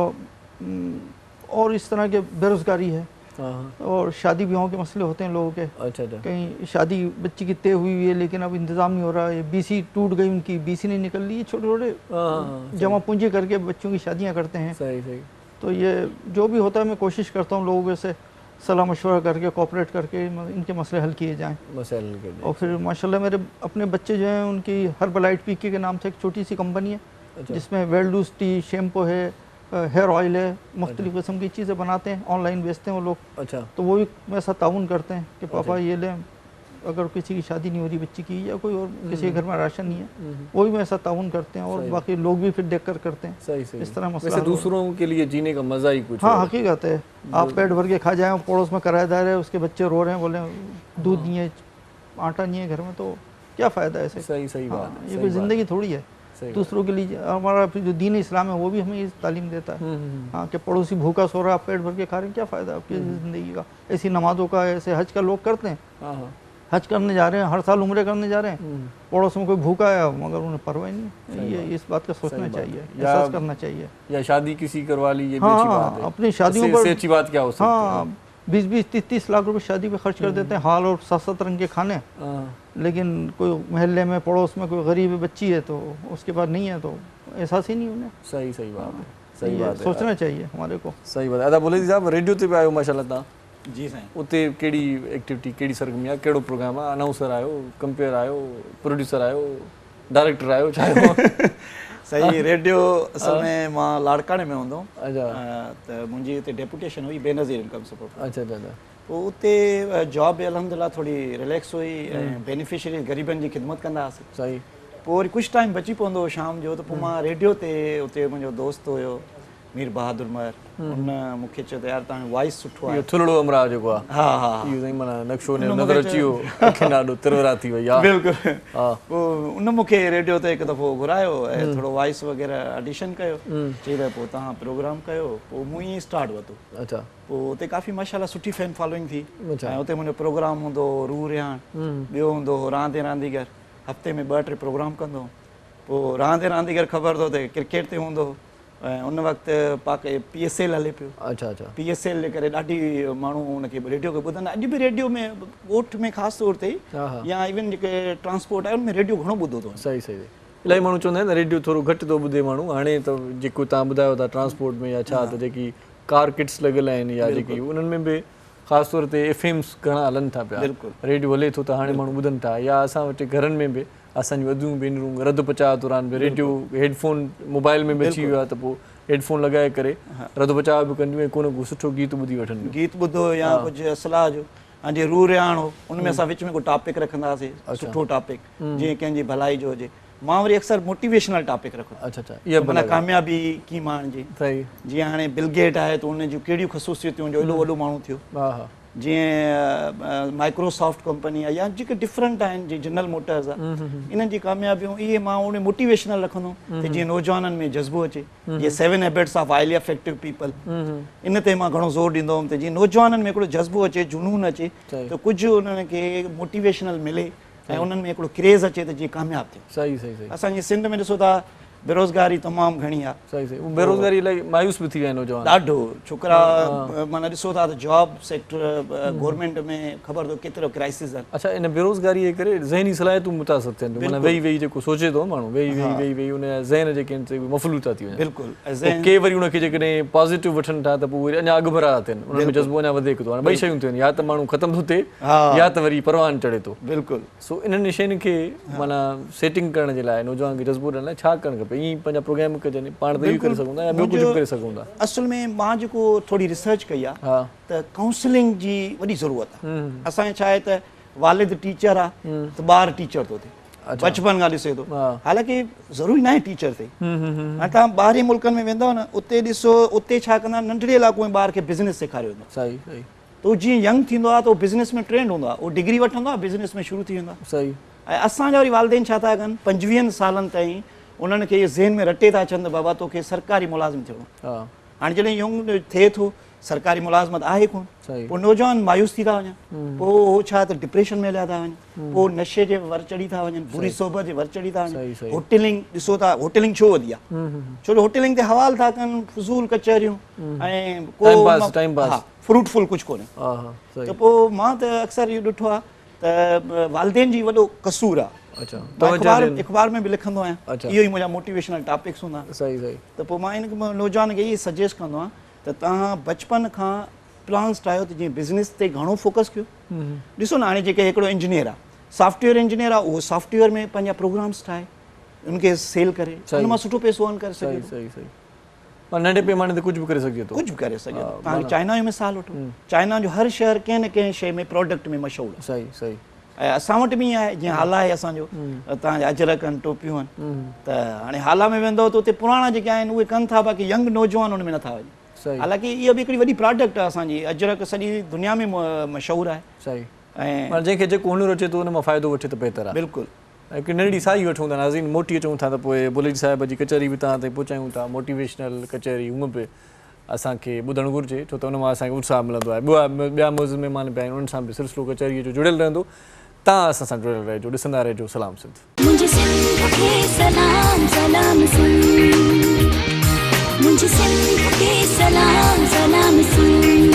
Speaker 4: और इस तरह के बेरोजगारी है और शादी ब्याहों के मसले होते हैं लोगों के। अच्छा कहीं शादी बच्ची की तय हुई है लेकिन अब इंतज़ाम नहीं हो रहा है, बीसी टूट गई उनकी, बीसी नहीं निकल रही, छोटे छोटे जमा पूंजी करके बच्चों की शादियां करते हैं। सही सही। तो ये जो भी होता है मैं कोशिश करता हूँ लोगों से सलाह मशवरा करके कोऑपरेट करके इनके मसले हल किए जाएँ। और फिर माशाल्लाह मेरे अपने बच्चे जो हैं उनकी हर्बलाइट पीके के नाम से एक छोटी सी कंपनी है जिसमें वेल्डूस टी, शैम्पू है, हेयर ऑयल है, मुख्तलिफ किस्म की चीज़ें बनाते हैं, ऑनलाइन बेचते हैं वो लोग। अच्छा तो वो भी मेरे साथ ताउन करते हैं कि पापा ये लें, अगर किसी की शादी नहीं हो रही बच्ची की या कोई और किसी के घर में राशन नहीं है वो भी मेरे साथ ताउन करते हैं और बाकी लोग भी फिर देख कर करते हैं। सही सही। इस तरह मसला
Speaker 2: वैसे दूसरों के लिए जीने का मज़ा ही कुछ।
Speaker 4: हाँ हकीकत है। आप पेट भर के खा जाए, पड़ोस में किराएदार है उसके बच्चे रो रहे हैं, बोले दूध नहीं है, आटा नहीं है घर में, तो क्या फ़ायदा है ऐसे? सही सही बात है। ये कोई ज़िंदगी थोड़ी है दूसरों के लिए। हमारा जो दीन इस्लाम है वो भी हमें ये तालीम देता है हाँ कि पड़ोसी भूखा सो रहा है आप पेट भर के खा रहे हैं, क्या फ़ायदा आपकी ज़िंदगी का? ऐसी नमाज़ों का, ऐसे हज का लोग करते हैं, हज करने जा रहे हैं, हर साल उम्रे करने जा रहे हैं, पड़ोस में कोई भूखा है मगर उन्हें परवाह नहीं। ये इस बात का सोचना चाहिए, एहसास करना चाहिए।
Speaker 2: या शादी किसी करवा ली, ये भी अच्छी बात है।
Speaker 4: अपनी शादियों पर
Speaker 2: अच्छी बात क्या हो सकती है?
Speaker 4: हाँ 20-20, 30-30 लाख रुपए शादी पे खर्च कर देते हैं, हाल और 7-7 रंग के खाने। लेकिन कोई महल्ले में पड़ोस में कोई गरीब बच्ची है तो उसके पास नहीं है तो एहसास ही नहीं उन्हें।
Speaker 2: सही सही बात है। सही बात है,
Speaker 4: सोचना चाहिए हमारे को।
Speaker 2: सही बात है। अदा बोले साहब रेडियो ते आयो माशाल्लाह ता
Speaker 6: जी साईं,
Speaker 2: उते केड़ी एक्टिविटी, केड़ी सरगर्मी आहे, केड़ो प्रोग्राम आहे? अनाउंसर आयो, कंपेयर आयो, प्रोड्यूसर आयो, डायरेक्टर आयो, छा
Speaker 6: सही? रेडियो असल में मां लाड़काने में हूंदो। अच्छा त मुंहिंजी उते डेपुटेशन हुई बेनज़ीर इनकम सपोर्ट। अच्छा अच्छा। पोइ उते जॉब अल्हम्दुलिल्लाह थोड़ी रिलैक्स हुई ऐं बेनिफिशियरी ग़रीबनि जी ख़िदमत कंदा हुआसीं। सही। पोइ वरी कुझु टाइम बची पवंदो शाम जो त पोइ मां रेडियो ते उते मुंहिंजो दोस्त हुयो मीर बहादुर मर, उन मूंखे चयो त यार तव्हांजो वॉइस सुठो आहे।
Speaker 2: थुलड़ो अमरा जेको आहे हा हा इहो साईं माना नक्शो ने नज़र अची वियो, अखि ॾाढो तिरवरा थी वई आहे। बिल्कुलु हा। पोइ उन मूंखे रेडियो ते हिकु दफ़ो घुरायो ऐं थोरो वॉइस वग़ैरह ऑडिशन कयो, चई भई पोइ तव्हां प्रोग्राम कयो। पोइ मूं ईअं स्टार्ट वरितो। अच्छा पोइ उते काफ़ी माशाल्लाह सुठी फैन फॉलोइंग थी ऐं उते मुंहिंजो प्रोग्राम हूंदो रूह रियाण, ॿियो हूंदो रांदि रांदीगर, हफ़्ते में 2-3 प्रोग्राम कंदो। पोइ रांदि रांदीगर ख़बर अथव त क्रिकेट ते हूंदो ऐं उन वक़्तु पाक PSL हले पियो। अच्छा अच्छा। PSL जे करे ॾाढी माण्हू हुनखे रेडियो खे ॿुधंदा। अॼु बि रेडियो में ॻोठ में ख़ासि तौर ते या इवन जेके ट्रांसपोर्ट आहे उनमें रेडियो घणो ॿुधो अथव। सही सही। इलाही माण्हू चवंदा आहिनि रेडियो थोरो घटि थो ॿुधे माण्हू, हाणे त जेको तव्हां ॿुधायो था ट्रांसपोर्ट में या छा त जेकी कार किट्स लॻियल आहिनि या जेकी उन्हनि में बि ख़ासि तौर ते एफएम्स घणा हलनि था पिया, रेडियो हले थो त हाणे माण्हू ॿुधनि था, या असां वटि घरनि में बि असांजी वधियूं भेनरूं रधु पचाव दौरान बि रेडियो हेडफोन मोबाइल में बि अची वियो आहे त पोइ हेडफोन लॻाए करे रधु बचाव बि कंदियूं ऐं को न को सुठो गीत ॿुधी वठंदियूं,
Speaker 6: गीत ॿुधो या कुझु सलाह जो ऐं जीअं रू रियाणो उनमें असां विच में को टॉपिक रखंदासीं, सुठो टॉपिक जीअं कंहिंजी भलाई जो हुजे। मां वरी अक्सर मोटिवेशनल टॉपिक रखो।
Speaker 2: अच्छा इहा
Speaker 6: माना कामयाबी की माण्हू जी,
Speaker 2: सही,
Speaker 6: जीअं हाणे बिल गेट आहे त उन जूं कहिड़ियूं ख़ुशूसियतूं जो एॾो वॾो माण्हू थियो, जीअं माइक्रोसॉफ्ट कंपनी आहे या जेके डिफरेंट आहिनि, जीअं जनरल मोटर्स आहे, इन्हनि जी कामयाबियूं इहे मां उन मोटिवेशनल रखंदुमि त जीअं नौजवाननि में जज़्बो अचे। जीअं 7 हैबिट्स ऑफ हाईली इफेक्टिव पीपल, इन ते मां घणो ज़ोर ॾींदो हुउमि त जीअं नौजवाननि में हिकिड़ो जज़्बो अचे, जुनून अचे, त कुझु उन्हनि खे मोटिवेशनल मिले ऐं उन्हनि में हिकिड़ो क्रेज़ अचे त जीअं कामयाबु थिए।
Speaker 2: सही सही सही।
Speaker 6: असांजे सिंध में ॾिसो था बेरोज़गारी तमामु घणी आहे।
Speaker 2: सही सही, बेरोज़गारी इलाही मायूस बि थी विया आहिनि नौजवान,
Speaker 6: ॾाढो छोकिरा माना ॾिसो था त जॉब सेक्टर गवर्नमेंट में ख़बर अथव केतिरो क्राइसिस आहे।
Speaker 2: अच्छा, इन बेरोज़गारी जे करे ज़हनी सलाहियतूं मुतासिर थियनि थियूं, माना वेही वेही जेको सोचे थो माण्हू, वेही उन ज़हन जेके आहिनि मफ़लूल था थी वञनि।
Speaker 6: बिल्कुलु,
Speaker 2: के वरी उनखे जेकॾहिं पॉज़िटिव वठनि था त पोइ वरी अञा अॻु भरा थियनि, उनमें में जज़्बो अञा वधीक थो। हाणे ॿई शयूं थियनि, या त माण्हू ख़तमु थो थिए या त वरी परवान चढ़े थो।
Speaker 6: बिल्कुलु।
Speaker 2: सो इन्हनि शयुनि खे माना सेटिंग करण जे लाइ, नौजवान खे जज़्बो ॾियण लाइ छा करणु खपे? ईअं पंहिंजा प्रोग्राम कजनि, पाण त इहो करे सघूं था या ॿियो कुझु करे सघूं था?
Speaker 6: असल में मां जेको थोरी रिसर्च कई आहे त काउंसलिंग जी वॾी ज़रूरत आहे। असांजे छा आहे त वालिद टीचर आहे त ॿारु टीचर थो थिए, बचपन खां ॾिसे थो, हालांकि ज़रूरी न आहे टीचर थिए। हाणे तव्हां ॿाहिरि मुल्कनि में वेंदव न, उते ॾिसो उते छा कंदा आहिनि, नंढड़े इलाइक़े में ॿार खे बिज़नेस सेखारियो वेंदो।
Speaker 2: सही सही।
Speaker 6: त उहो जीअं यंग थींदो आहे त उहो बिज़नेस में ट्रेंड हूंदो आहे, उहो डिग्री वठंदो आहे, बिज़नेस में शुरू थी वेंदो आहे।
Speaker 2: सही।
Speaker 6: ऐं असांजा वरी वालिदेन छा था कनि, 25 सालनि ताईं उन्हनि खे इहे ज़हन में रटे था अचनि त बाबा तोखे सरकारी मुलाज़िम थियणो। हाणे जॾहिं यंग थिए थो, सरकारी मुलाज़िमत आहे कोन, पोइ नौजवान मायूस थी था वञनि, पोइ उहो छा त डिप्रेशन में हलिया था वञनि, पोइ नशे जे वर चढ़ी था वञनि, बुरी सोबत जे वर चढ़ी था वञनि। होटलिंग ॾिसो था, होटलिंग छो वधी आहे? छो जो होटलिंग ते हवाल था कनि, फज़ूल कचहरियूं ऐं फ्रूटफुल कुझु कोन्हे। त पोइ मां त अक्सर इहो ॾिठो आहे त वालिदेन जी वॾो कसूर आहे। अख़बार में बि लिखंदो आहियां, इहो ई मुंहिंजा मोटिवेशनल टॉपिक्स हूंदा। सही सही। त पोइ मां इन नौजवान खे इहे सजेस्ट कंदो आहियां त तव्हां बचपन खां प्लान्स ठाहियो त जीअं बिज़नेस ते घणो फोकस कयो। ॾिसो न, हाणे जेके हिकिड़ो इंजीनियर आहे, सॉफ्टवेयर इंजीनियर आहे, उहो सॉफ्टवेयर में पंहिंजा प्रोग्राम्स ठाहे उनखे सेल करे, उन मां सुठो पैसो अर्न करे सघे। सही सही। नंढे पैमाने ते कुझु बि करे सघे थो, कुझु बि करे सघे थो। तव्हां चाइना जी मिसाल वठो, चाइना जो हर शहर कंहिं न कंहिं शइ में प्रोडक्ट में मशहूरु आहे। सही सही। ऐं असां वटि बि ईअं आहे, जीअं हाला आहे असांजो, तव्हांजा अजरक आहिनि, टोपियूं आहिनि, त हाणे हाला में वेंदो त उते पुराणा जेके आहिनि उहे कनि था, बाक़ी यंग नौजवान उन में नथा वञनि। हालांकि इहा बि हिकिड़ी वॾी प्रोडक्ट आहे असांजी, अजरक सॼी दुनिया में मशहूरु आहे। सही। ऐं
Speaker 2: जंहिंखे जेको हुनर अचे थो उन मां फ़ाइदो वठे त बहितर आहे। बिल्कुलु। हिकु नंढड़ी साई वठूं था नाज़रीन, मोटी अचूं था त पोइ बुलेट साहिब जी कचहरी बि तव्हां ताईं पहुचायूं था, मोटिवेशनल कचहरी हूअं बि असांखे ॿुधणु घुरिजे, छो त उन मां असांखे उत्साह मिलंदो आहे। ॿिया मौज़ महिमान पिया आहिनि, उन्हनि सां बि सिलसिलो कचहरीअ जो जुड़ियल रहंदो। तव्हां असां सां जुड़ियल रहिजो, ॾिसंदा रहिजो सलाम सिंध।
Speaker 1: मुंहिंजे सिंध खे सलाम सलाम सिंध, मुंहिंजे सिंध खे सलाम सलाम सिंध।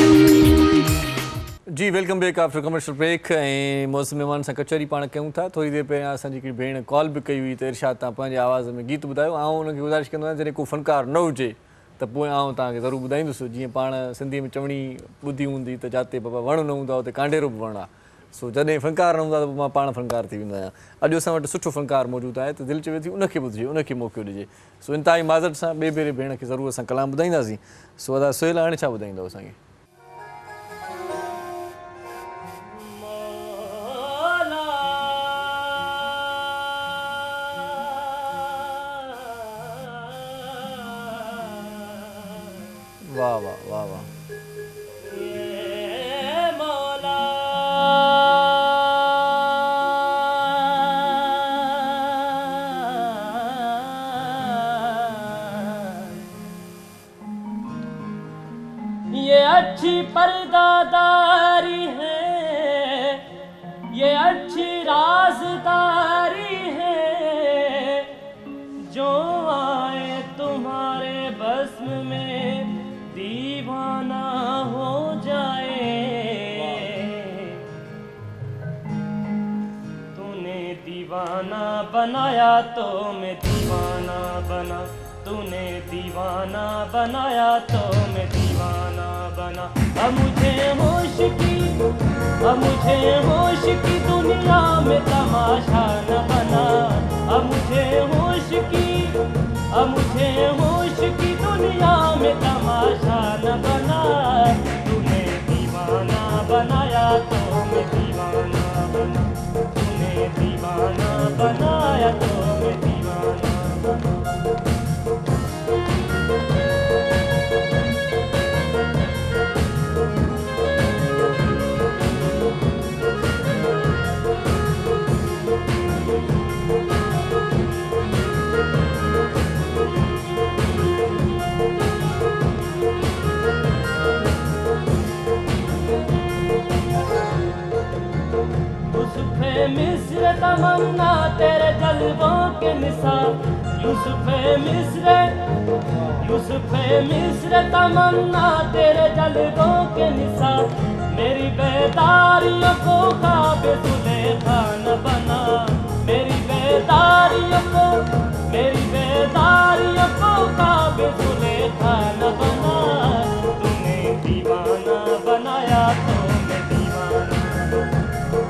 Speaker 2: जी welcome back after commercial break. ऐं मौज़ महिमान सां कचहरी पाण कयूं था। थोरी देरि पहिरियां असांजी हिकिड़ी भेण कॉल बि कई हुई त इरशाद तव्हां पंहिंजे आवाज़ में गीत ॿुधायो। आउं हुनखे गुज़ारिश कंदो आहियां जॾहिं को फ़नकार न हुजे त पोइ आउं तव्हांखे ज़रूरु ॿुधाईंदुसि। जीअं पाण सिंधीअ में चवणी ॿुधी हूंदी त जिते बाबा वणु न हूंदा हुते कांडेरो बि वणु आहे। सो जॾहिं फ़नकार न हूंदा त पोइ मां पाण फ़नकार थी वेंदो आहियां। अॼु असां वटि सुठो फ़नकार मौजूदु आहे त दिलि चवे थी उनखे ॿुधिजे, उनखे मौक़ो ॾिजे। सो इंतिहाई माज़रत सां ॿिए भेरे भेण खे ज़रूरु असां कलाम ॿुधाईंदासीं। सो अदा सुहेल हाणे छा ॿुधाईंदव असांखे? वाह वाह वाह वाह।
Speaker 5: ये अच्छी पर्दादारी है, ये अच्छी राज़दारी है, जो आए तुम्हारे बस्म में दीवाना हो जाए। तूने दीवाना दीवाना बनाया तो मैं दीवाना बना, तूने दीवाना बनाया तो मैं दीवाना बना। अब मुझे होश की दुनिया में तमाशा न बना, अब मुझे होश की दुनिया में तमाशा न बना। तूने दीवाना बनाया तो मैं दीवाना बना, तूने दीवाना बनाया तो मैं दीवाना बना। मिस्र तमन्ना तेरे जलवों के निसार, यूसुफ़े मिस्र तमन्ना तेरे जलवों के निसार। मेरी बेदारियों को ख्वाब ज़ुलेखा न बना, मेरी बेदारियों को ख्वाब ज़ुलेखा न बना। तूने दीवाना बनाया तो मैं दीवाना बना,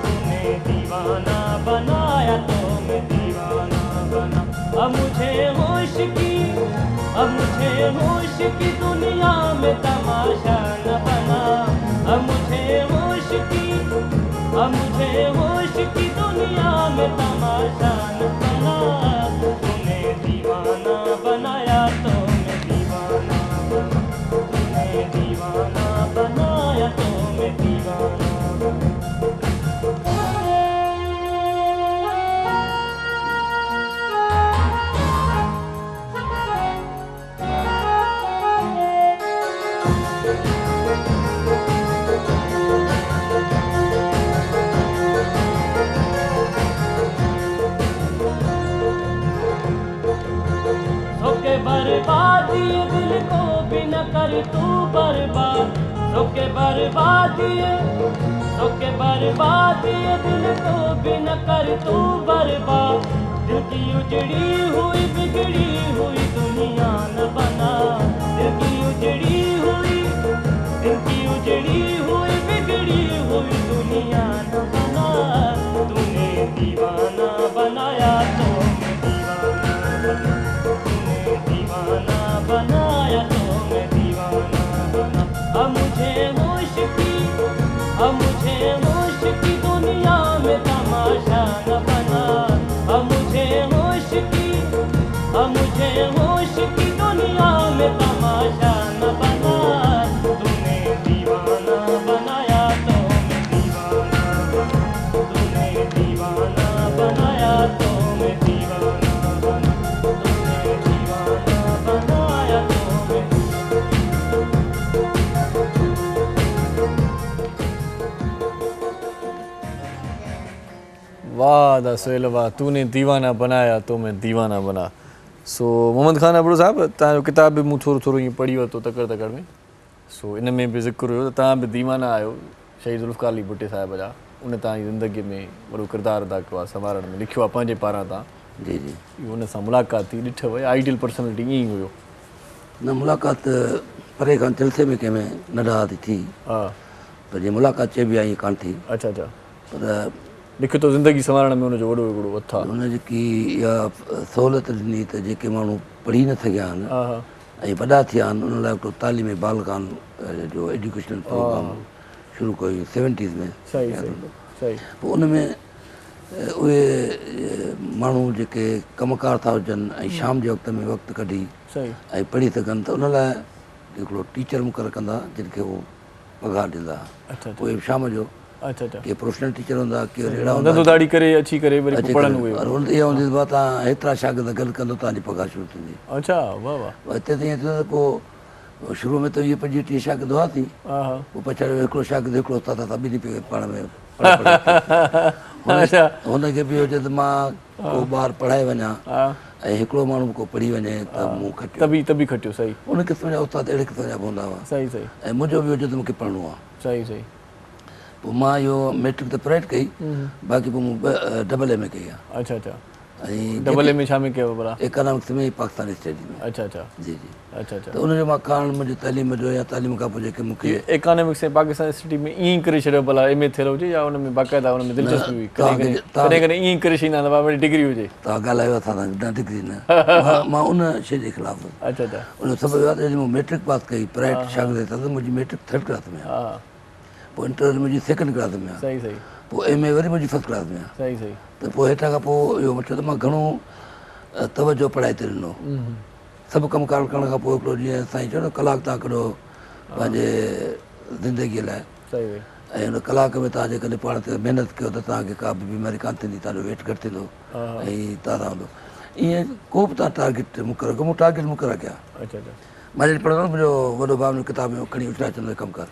Speaker 5: तूने दीवाना बनाया तो मैं दीवाना बना। अब मुझे होश की दुनिया में तमाशा न बना, अब मुझे होश की दुनिया में तमाशा न बना। तूने दीवाना बनाया तो मैं दीवाना बना, तूने दीवाना बनाया तो मैं दीवाना बना। बर्बादी दिल को भी न कर तू बर्बाद, सोके बर्बादी दिल को भी न कर तू बर्बाद। दिल की उजड़ी हुई बिगड़ी हुई दुनिया न बना, दिल की उजड़ी हुई बिगड़ी हुई दुनिया न बना। तूने दीवाना बनाया तो मैं दीवाना बना, तूने दीवाना बनाया तो मैं दीवाना बना। अब मुझे होश की दुनिया में तमाशा न बना, अब मुझे होश की दुनिया में तमाशा न बना। तूने दीवाना बनाया तो मैं दीवाना बना, तूने दीवाना बनाया तो मैं दीवाना बना, तूने दीवाना बनाया तो मैं।
Speaker 2: वाह दा सुहेल वाह, तूने दीवाना बनाया तो मैं दीवाना बना। सो मोहम्मद ख़ान अबड़ो साहब, तव्हांजो किताब बि मूं थोरो ईअं पढ़ी वरितो तकड़ में। सो इन में बि ज़िक्र हुयो त तव्हां बि दीवाना आहियो शहीद ज़ुल्फ़िकार अली भुट्टो साहिब जा। उन तव्हांजी ज़िंदगीअ में वॾो किरदारु अदा कयो आहे, संवारण में लिखियो आहे पंहिंजे पारां तव्हां।
Speaker 3: जी जी,
Speaker 2: हुन सां मुलाक़ात थी, ॾिठव आइडियल पर्सनैलिटी ईअं ई हुयो
Speaker 3: न? मुलाक़ात परे खां जलसे में कंहिंमें न ॾाढी थी,
Speaker 2: हा,
Speaker 3: पर जीअं मुलाक़ात चइबी आहे ईअं कान थी।
Speaker 2: अच्छा अच्छा,
Speaker 3: पर
Speaker 2: लिखियो ज़िंदगी संवारण में हुनजो वॾो हिकिड़ो हथु आहे।
Speaker 3: हुन जेकी इहा सहूलियत ॾिनी त जेके माण्हू पढ़ी न सघिया आहिनि ऐं वॾा थिया आहिनि, उन लाइ हिकिड़ो तालीमी बालकान जो एजुकेशनल प्रोग्राम शुरू कयो 70s में।
Speaker 2: सही सही। पोइ
Speaker 3: उन में उहे माण्हू जेके कमकार था हुजनि ऐं शाम जे वक़्त में वक़्तु कढी ऐं पढ़ी सघनि, त उन लाइ हिकिड़ो टीचर मुक़ररु कंदा जिनखे उहो पघार ॾींदा। उहे शाम जो के प्रोफेशनल टीचर हूंदा, के अहिड़ा हूंदा
Speaker 2: दाढ़ी करे अची करे वरी पढ़नि उहे।
Speaker 3: और इहा हूंदी तव्हां हेतिरा शागिर्द गॾु कंदो तव्हांजी पघार शुरू थींदी।
Speaker 2: अच्छा, वाह वाह।
Speaker 3: हिते त ईअं थींदो, पोइ शुरू में त इहे 25-30 शागिर्द हुआसीं, पोइ पछाड़ि हिकिड़ो शागिर्द हिकिड़ो उस्ताद सां ॿिनी पाण में हुनखे बि हुजे त मां को ॿारु पढ़ाए वञा ऐं हिकिड़ो माण्हू को पढ़ी वञे त मूं खटियो,
Speaker 2: तभी खटियो। सही।
Speaker 3: उन क़िस्म जा उस्ताद अहिड़े क़िस्म जा हूंदा हुआ।
Speaker 2: सही सही।
Speaker 3: ऐं मुंहिंजो बि हुजे त मूंखे पढ़णो आहे।
Speaker 2: सही सही।
Speaker 3: पोइ मां इहो मैट्रिक त प्राइवेट कई, बाक़ी पोइ मूं डबल एम ए कई आहे।
Speaker 2: अच्छा अच्छा,
Speaker 3: ऐं
Speaker 2: डबल एम ए छा में कयो भला?
Speaker 3: इकोनॉमिक्स में, पाकिस्तानी स्टडीज़ में।
Speaker 2: अच्छा अच्छा
Speaker 3: जी जी।
Speaker 2: अच्छा अच्छा,
Speaker 3: त उनजो मां कारण मुंहिंजी तालीम जो या तालीम खां पोइ जेके मूंखे
Speaker 2: इकोनॉमिक्स ऐं पाकिस्तानी स्टडी में ईअं करे छॾियो भला एम ए थियल हुजे या हुन में बाक़ाइदा हुन में दिलचस्पी हुई? कॾहिं कॾहिं ईअं करे छॾींदा आहिनि वरी डिग्री हुजे।
Speaker 3: तव्हां ॻाल्हायो था न डिग्री न, मां उन शइ जे ख़िलाफ़।
Speaker 2: अच्छा अच्छा,
Speaker 3: उन सबबु इहो आहे जॾहिं मूं मैट्रिक पास कई प्राइवेट शागिर्द था त मुंहिंजी मैट्रिक थर्ड क्लास में आहे, पोइ इंटर मुंहिंजी सेकेंड क्लास में आहे,
Speaker 2: सही सही,
Speaker 3: पोइ एम ए वरी मुंहिंजी फर्स्ट क्लास में आहे।
Speaker 2: सही सही।
Speaker 3: त पोइ हेठां खां पोइ इहो मतिलबु मां घणो तवजो पढ़ाई ते ॾिनो। सभु कमु कार करण खां पोइ हिकिड़ो जीअं साईं चयो न कलाक तव्हां कढो पंहिंजे ज़िंदगीअ लाइ, ऐं हुन कलाक में तव्हां जेकॾहिं पाण ते महिनत कयो त तव्हांखे का बि बीमारी कान थींदी, तव्हांजो वेट घटि थींदो ऐं तव्हां रहंदो। ईअं को बि तव्हां टारगेट मुक़ररु कयो, मूं टारगेट मुक़ररु कया।
Speaker 2: अच्छा अच्छा,
Speaker 3: मां जॾहिं पढ़ंदो मुंहिंजो वॾो भाउ हुन किताब में खणी उठिया चवंदो कमु कर,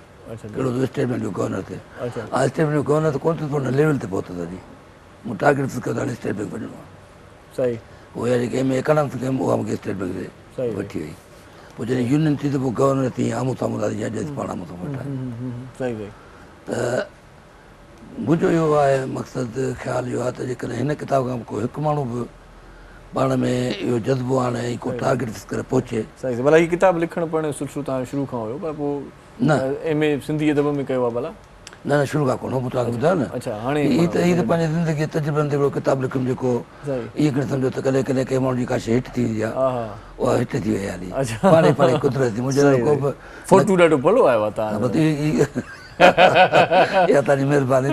Speaker 3: कहिड़ो स्टेट बैंक जो गवर्नर थिए। हा, स्टेट बैंक जो गवर्नर त कोन थियो, हुन लेवल ते पहुतो अॼु। मूं टारगेट फिक्स कयो त हाणे स्टेट बैंक वञिणो आहे।
Speaker 2: सही।
Speaker 3: पोइ इहा जेके एम ए इकोनॉमिक्स कयमि उहा मूंखे स्टेट बैंक ते वठी वई। पोइ जॾहिं यूनियन थी त पोइ गवर्नर थी आम्हूं साम्हूं दादी अॼु पाण आम्हूं साम्हूं वेठा आहियूं। त मुंहिंजो इहो आहे मक़सदु, ख़्यालु इहो आहे त जेकॾहिं हिन किताब खां को हिकु माण्हू बि पाण में इहो जज़्बो आणे ऐं को टारगेट फिक्स करे पहुचे।
Speaker 2: सही, भला हीअ किताबु लिखणु पढ़णु सुठो तव्हां शुरू खां हुयो, पर पोइ न एम ए सिंधी अदब में कयो आहे भला?
Speaker 3: न न, शुरू खां कोन, मूं तव्हांखे ॿुधायो न।
Speaker 2: अच्छा, हाणे
Speaker 3: हीअ त पंहिंजी ज़िंदगी तजुर्बनि ते हिकिड़ो किताबु लिखुमि जेको इहे खणी सम्झो त कॾहिं कॾहिं कंहिं माण्हू जी का शइ हिट थी वेंदी आहे, उहा हिट थी वई आहे पाणे पाणे कुदरती। मुंहिंजो को बि
Speaker 2: फोटू ॾाढो भलो आयो आहे तव्हां,
Speaker 3: इहा तव्हांजी महिरबानी।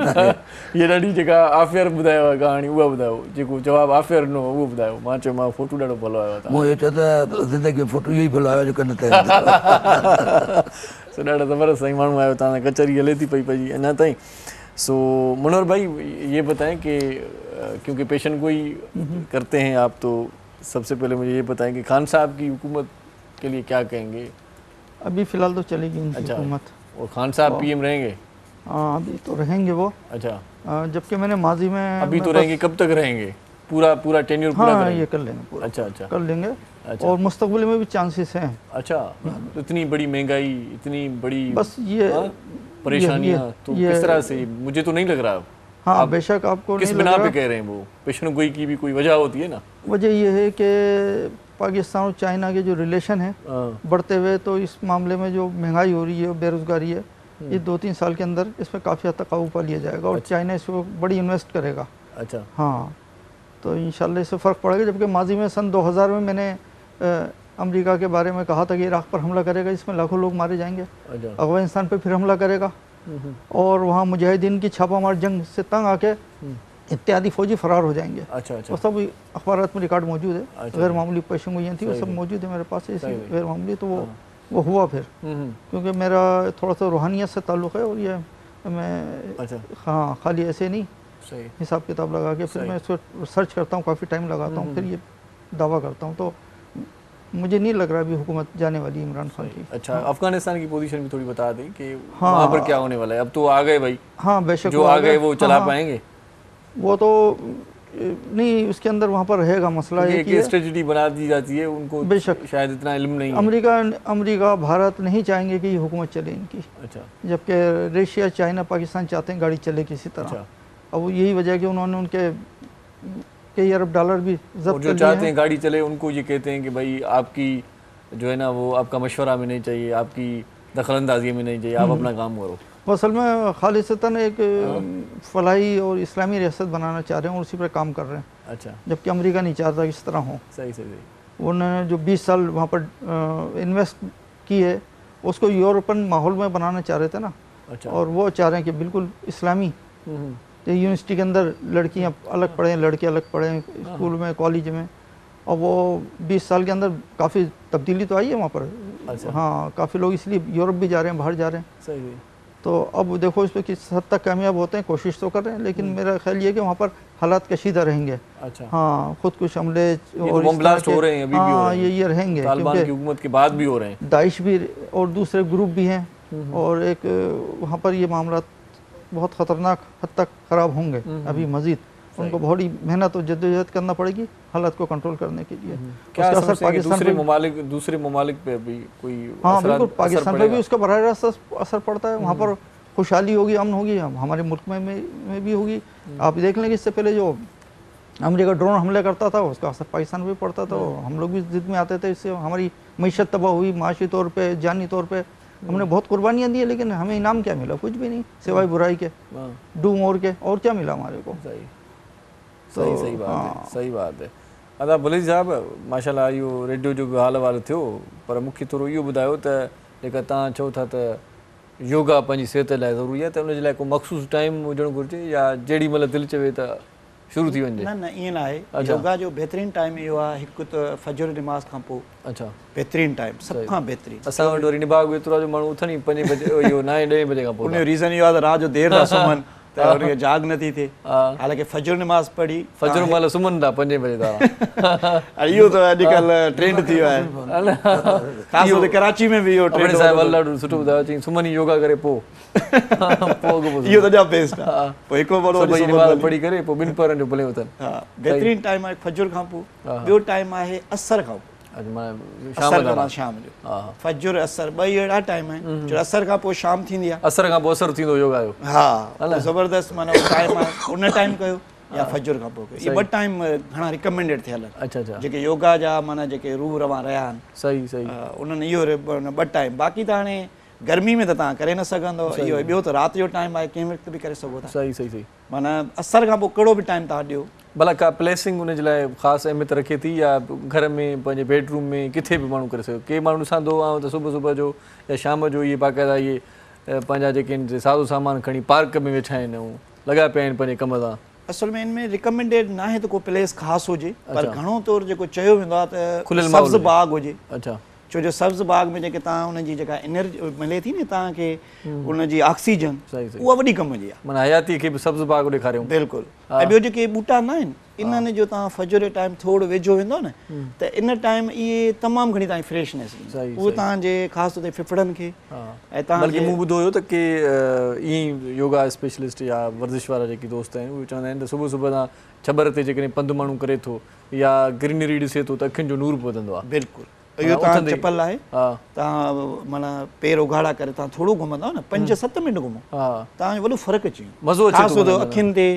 Speaker 2: हीअ ॾाढी जेका आफियर ॿुधायो आहे कहाणी उहा ॿुधायो, जेको जवाबु आफियर ॾिनो उहो ॿुधायो। मां चयो मां फोटू ॾाढो भलो आयो आहे।
Speaker 3: मूं इहो चयो त ज़िंदगी में फोटू इहो ई भलो आयो जेको न थियो।
Speaker 2: सो ॾाढा ज़बरदस्त साईं माण्हू आयो, तव्हां कचहरी हले थी पई पई अञा ताईं। सो मनोहर भाई ये बताएं कि क्योंकि पेशन गोई करते हैं आप, तो सबसे पहले मुझे ये बताएं कि खान साहब की हुकूमत के लिए क्या कहेंगे?
Speaker 4: अभी फ़िलहाल तो चलेगी उनकी हुकूमत।
Speaker 2: और खान साहब पीएम रहेंगे?
Speaker 4: हाँ, अभी तो रहेंगे वो।
Speaker 2: अच्छा,
Speaker 4: जबकि मैंने माजी में
Speaker 2: अभी तो रहेंगे, कब तक रहेंगे? पूरा टेन्योर पूरा
Speaker 4: करेंगे? ये कर लेंगे पूरा।
Speaker 2: अच्छा अच्छा,
Speaker 4: कर लेंगे। अच्छा। और मुस्तकबिल में भी चांसेस हैं।
Speaker 2: अच्छा, तो इतनी बड़ी महंगाई, इतनी बड़ी
Speaker 4: बस ये
Speaker 2: परेशानियां, तो किस तरह से? मुझे तो नहीं लग रहा।
Speaker 4: हाँ, बेशक आपको
Speaker 2: किस बिना पे कह रहे हैं वो? पेशन गोई की भी कोई वजह होती है ना?
Speaker 4: वजह ये है कि पाकिस्तान और चाइना के जो रिलेशन है बढ़ते हुए, तो इस मामले में जो महंगाई हो रही है, बेरोजगारी है, ये 2-3 साल के अंदर इसमें काफ़ी हद तक काबू पा लिया जाएगा और चाइना इसको बड़ी इन्वेस्ट करेगा। अच्छा, हाँ, तो इंशाल्लाह इससे फ़र्क पड़ेगा। जबकि माजी में सन 2000 में मैंने अमेरिका के बारे में कहा था कि इराक़ पर हमला करेगा, इसमें लाखों लोग मारे जाएंगे। अफगानिस्तान पर फिर हमला करेगा और वहाँ मुजाहिदीन की छापामार जंग से तंग आके इत्यादि फौजी फरार हो जाएंगे। अच्छा अच्छा, वो सब अखबारात में रिकॉर्ड मौजूद है। अच्छा, गैर मामूली पेशन गोइयाँ थी, वो सब मौजूद है मेरे पास, ऐसी गैर मामूली। तो वो हुआ फिर, क्योंकि मेरा थोड़ा सा रूहानियत से ताल्लुक़ है और ये मैं हाँ खाली ऐसे नहीं हिसाब किताब लगा के फिर मैं इसको सर्च करता हूँ, काफ़ी टाइम लगाता हूँ, फिर ये दावा करता हूँ। तो मुझे नहीं लग रहा अभी हुकूमत जाने वाली इमरान खान की।
Speaker 2: अच्छा, अफगानिस्तान की पोजीशन भी थोड़ी बता दें कि वहाँ पर क्या होने वाला है? अब तो आ गए भाई।
Speaker 4: हाँ, बेशक
Speaker 2: जो आ गए वो चला पाएंगे?
Speaker 4: वो तो नहीं, उसके अंदर वहाँ पर रहेगा मसला।
Speaker 2: एक स्ट्रेटजी बना दी जाती है उनको, बेशक शायद इतना इल्म नहीं है।
Speaker 4: अमेरिका भारत नहीं चाहेंगे कि ये हुकूमत चले इनकी। अच्छा, जबकि रशिया, चाइना, पाकिस्तान चाहते हैं गाड़ी चले किसी तरह। अब यही वजह है कि उन्होंने उनके कई अरब डॉलर भी जब्त
Speaker 2: जो चाहते हैं गाड़ी चले, उनको ये कहते हैं कि भाई आपकी जो है ना वो आपका मशवरा में नहीं चाहिए, आपकी दखलंदाजी में नहीं चाहिए, आप अपना काम करो।
Speaker 4: वो असल में खालिसतन एक फलाही और इस्लामी रियासत बनाना चाह रहे हैं और उसी पर काम कर रहे हैं। अच्छा, जबकि अमेरिका नहीं चाहता इस तरह हो। सही सही सही। उन्होंने जो 20 साल वहाँ पर इन्वेस्ट की है, उसको यूरोपन माहौल में बनाना चाह रहे थे ना। अच्छा, और वो चाह रहे हैं कि बिल्कुल इस्लामी। तो यूनिवर्सिटी के अंदर लड़कियां अलग पढ़ें, लड़के अलग पढ़ें, स्कूल में, कॉलेज में। और वो 20 साल के अंदर काफ़ी तब्दीली तो आई है वहाँ पर। अच्छा, हाँ, काफ़ी लोग इसलिए यूरोप भी जा रहे हैं, बाहर जा रहे हैं। सही। तो अब देखो इस पर किस हद तक कामयाब होते हैं, कोशिश तो कर रहे हैं, लेकिन मेरा ख्याल ये है कि वहाँ पर हालात कशीदा रहेंगे। अच्छा, हाँ, खुद कुछ हमले
Speaker 2: और बम ब्लास्ट हो रहे हैं अभी भी,
Speaker 4: हाँ, ये रहेंगे,
Speaker 2: तालिबान की हुकूमत के बाद भी हो रहे हैं,
Speaker 4: दाइश भी और दूसरे ग्रुप भी हैं। और एक वहाँ पर ये मामला बहुत ख़तरनाक हद तक ख़राब होंगे अभी मज़ीद। उनको बहुत ही मेहनत और जद्दोजहद करना पड़ेगी हालात को कंट्रोल करने के लिए।
Speaker 2: क्या असर पाकिस्तान दूसरे ममालिक पे भी कोई?
Speaker 4: हाँ, बिल्कुल, पाकिस्तान पे भी उसका बराह रास्त असर पड़ता है। वहाँ पर खुशहाली होगी, अमन होगी, हमारे मुल्क में भी होगी। आप देख लेंगे इससे पहले जो अमेरिका ड्रोन हमले करता था उसका असर पाकिस्तान भी पड़ता था, हम लोग भी जिद में आते थे, इससे हमारी मईशत तबाह हुई, माशी तौर पे, जानी तौर पे हमने बहुत कुर्बानियाँ दी, लेकिन हमें इनाम क्या मिला? कुछ भी नहीं, सिवाय बुराई के, डू मोर के, और क्या मिला हमारे को?
Speaker 2: सही बात है, सही बात है। अदा भले साहब माशाल्लाह इहो रेडियो जो हाल वाल थियो, पर मूंखे थोरो इहो ॿुधायो त जेका तव्हां चओ था त योगा पंहिंजी सिहत लाइ ज़रूरी आहे, त उनजे लाइ को मख़सूस टाइम हुजणु घुरिजे या जेॾी महिल दिलि चवे त शुरू थी वञे?
Speaker 6: न ईअं न आहे। योगा जो बहितरीनु टाइम इहो आहे, हिकु त फजर नमाज़ खां पोइ। अच्छा, बहितरीनु टाइम, सभ खां बहितरीनु। असां वटि वरी निभाग एतिरो आहे जो माण्हू उथनि 5 बजे, इहो 9-10 बजे खां पोइ। उनजो रीज़न इहो आहे त राति जो देरि सां सुम्हनि त उनखे जाग नथी थिए, हालांकि फजर नमाज़ पढ़ी
Speaker 2: फजर महिल सुम्हनि था 5 बजे तारा।
Speaker 6: इहो त अॼुकल्ह ट्रेंड थी वियो आहे, ख़ासि तौर ते कराची में बि इहो ट्रेंड
Speaker 2: साहिब ॾाढो सुठो ॿुधायो, चई सुम्हनि योगा करे पोइ
Speaker 6: इहो त ॼा बेस्ट आहे। पोइ हिकिड़ो बार
Speaker 2: पढ़ी करे पोइ 2 पहरनि जो भले उथनि।
Speaker 6: हा, बहितरीनु टाइम आहे फजर खां पोइ। ॿियो टाइम आहे असर खां पोइ, शाम जो। फजर असर ॿई अहिड़ा टाइम आहिनि जो असर खां पोइ शाम थींदी आहे,
Speaker 2: असर खां पोइ असर थींदो योगा जो।
Speaker 6: हा, ज़बरदस्त माना टाइम आहे, उन टाइम कयो या फजर खां पोइ कयो। इहे 2 टाइम घणा रिकमेंडेड थियल आहिनि। अच्छा, जेके योगा जा माना जेके रूह रवां रहिया आहिनि, सही उन्हनि इहो 2 टाइम। बाक़ी त हाणे गर्मी में त तव्हां करे न सघंदो इहो। ॿियो त राति जो टाइम आहे, कंहिं वक़्तु बि करे सघो था। सही माना असर खां पोइ कहिड़ो बि टाइम तव्हां ॾियो।
Speaker 2: भला का प्लेसिंग उनजे लाइ ख़ासि अहमियत रखे थी या घर में पंहिंजे बेडरूम में किथे बि माण्हू करे सघे? के माण्हू ॾिसंदो आहियां त सुबुह जो या शाम जो इहे बाक़ाइदा इहे पंहिंजा जेके आहिनि साज़ो सामान खणी पार्क में वेठा आहिनि ऐं लॻा पिया आहिनि पंहिंजे कम सां।
Speaker 6: असल में इनमें रिकमेंडेड न आहे त को प्लेस ख़ासि हुजे, पर घणो तौरु जेको चयो वेंदो आहे त खुलियल सब्ज़ बाग हुजे। अच्छा, छो जो सब्ज़ बाग में जेके तव्हां उनजी जेका एनर्जी मिले थी न तव्हांखे, उनजी ऑक्सीजन, उहा वॾी कम जी आहे।
Speaker 2: माना हयाती खे बि सब्ज़ बाग ॾेखारियूं।
Speaker 6: बिल्कुलु। ऐं ॿियो जेके ॿूटा न आहिनि, इन्हनि जो तव्हां फजर जे टाइम थोरो वेझो वेंदो न त इन टाइम इहे तमामु घणी तव्हांजी फ्रेशनेस उहे तव्हांजे ख़ासि तौर ते फिफड़नि खे। ऐं तव्हांखे
Speaker 2: मूं ॿुधो हुयो त के ईअं योगा स्पेशलिस्ट या वर्जिश वारा जेके दोस्त आहिनि उहे चवंदा आहिनि त सुबुह तव्हां छबर ते जेकॾहिं पंधु माण्हू करे थो या ग्रीनरी ॾिसे थो त अखियुनि जो नूर बि वधंदो आहे। बिल्कुलु। इहो तव्हां चपल आहे, तव्हां माना पेर उघाड़ा करे तव्हां थोरो घुमंदव न, 5-7 मिंट घुमो, तव्हांजो वॾो फ़र्क़ु अची वेंदो, मज़ो अचे थो अखियुनि ते।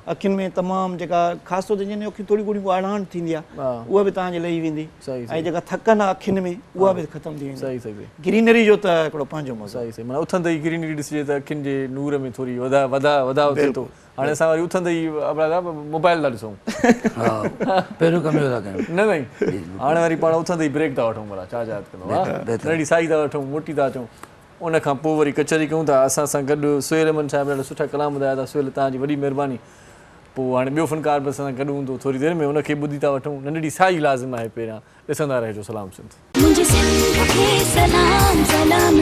Speaker 2: अखियुनि में तमामु जेका ख़ासि तौर ते जंहिंजी अखियूं थोरी घणी आड़ाण थींदी आहे उहा बि तव्हांजी लही वेंदी, ऐं जेका थकनि आहे अखियुनि में उहा बि ख़तमु थी वेंदी। ग्रीनरी जो त हिकिड़ो पंहिंजो मज़ो। सही माना उथंदे ई ग्रीनरी ॾिसिजे त अखियुनि जे नूर में थोरी वधाव थिए थो। हाणे असां वरी उथंदे ई मोबाइल था ॾिसूं,
Speaker 3: पहिरियों कम था कयूं
Speaker 2: न भई, हाणे वरी पाण उथंदे ई ब्रेक था वठूं, भला छा यादि कंदो, नंढी साई था वठूं, मोटी था अचूं, उन खां पोइ वरी कचहरी कयूं था। असां सां गॾु सुहेल अहमद साहिबु ॾाढा सुठा कलाम ॿुधाया था। सुहेल तव्हांजी वॾी महिरबानी। पोइ हाणे ॿियो फ़नकार बि असां सां गॾु हूंदो, थोरी देरि में उनखे ॿुधी था वठूं। नंढड़ी साई लाज़िम आहे, पहिरियां ॾिसंदा रहिजो। सलाम सिंध।
Speaker 1: मुंहिंजे सिंध खे सलाम सलाम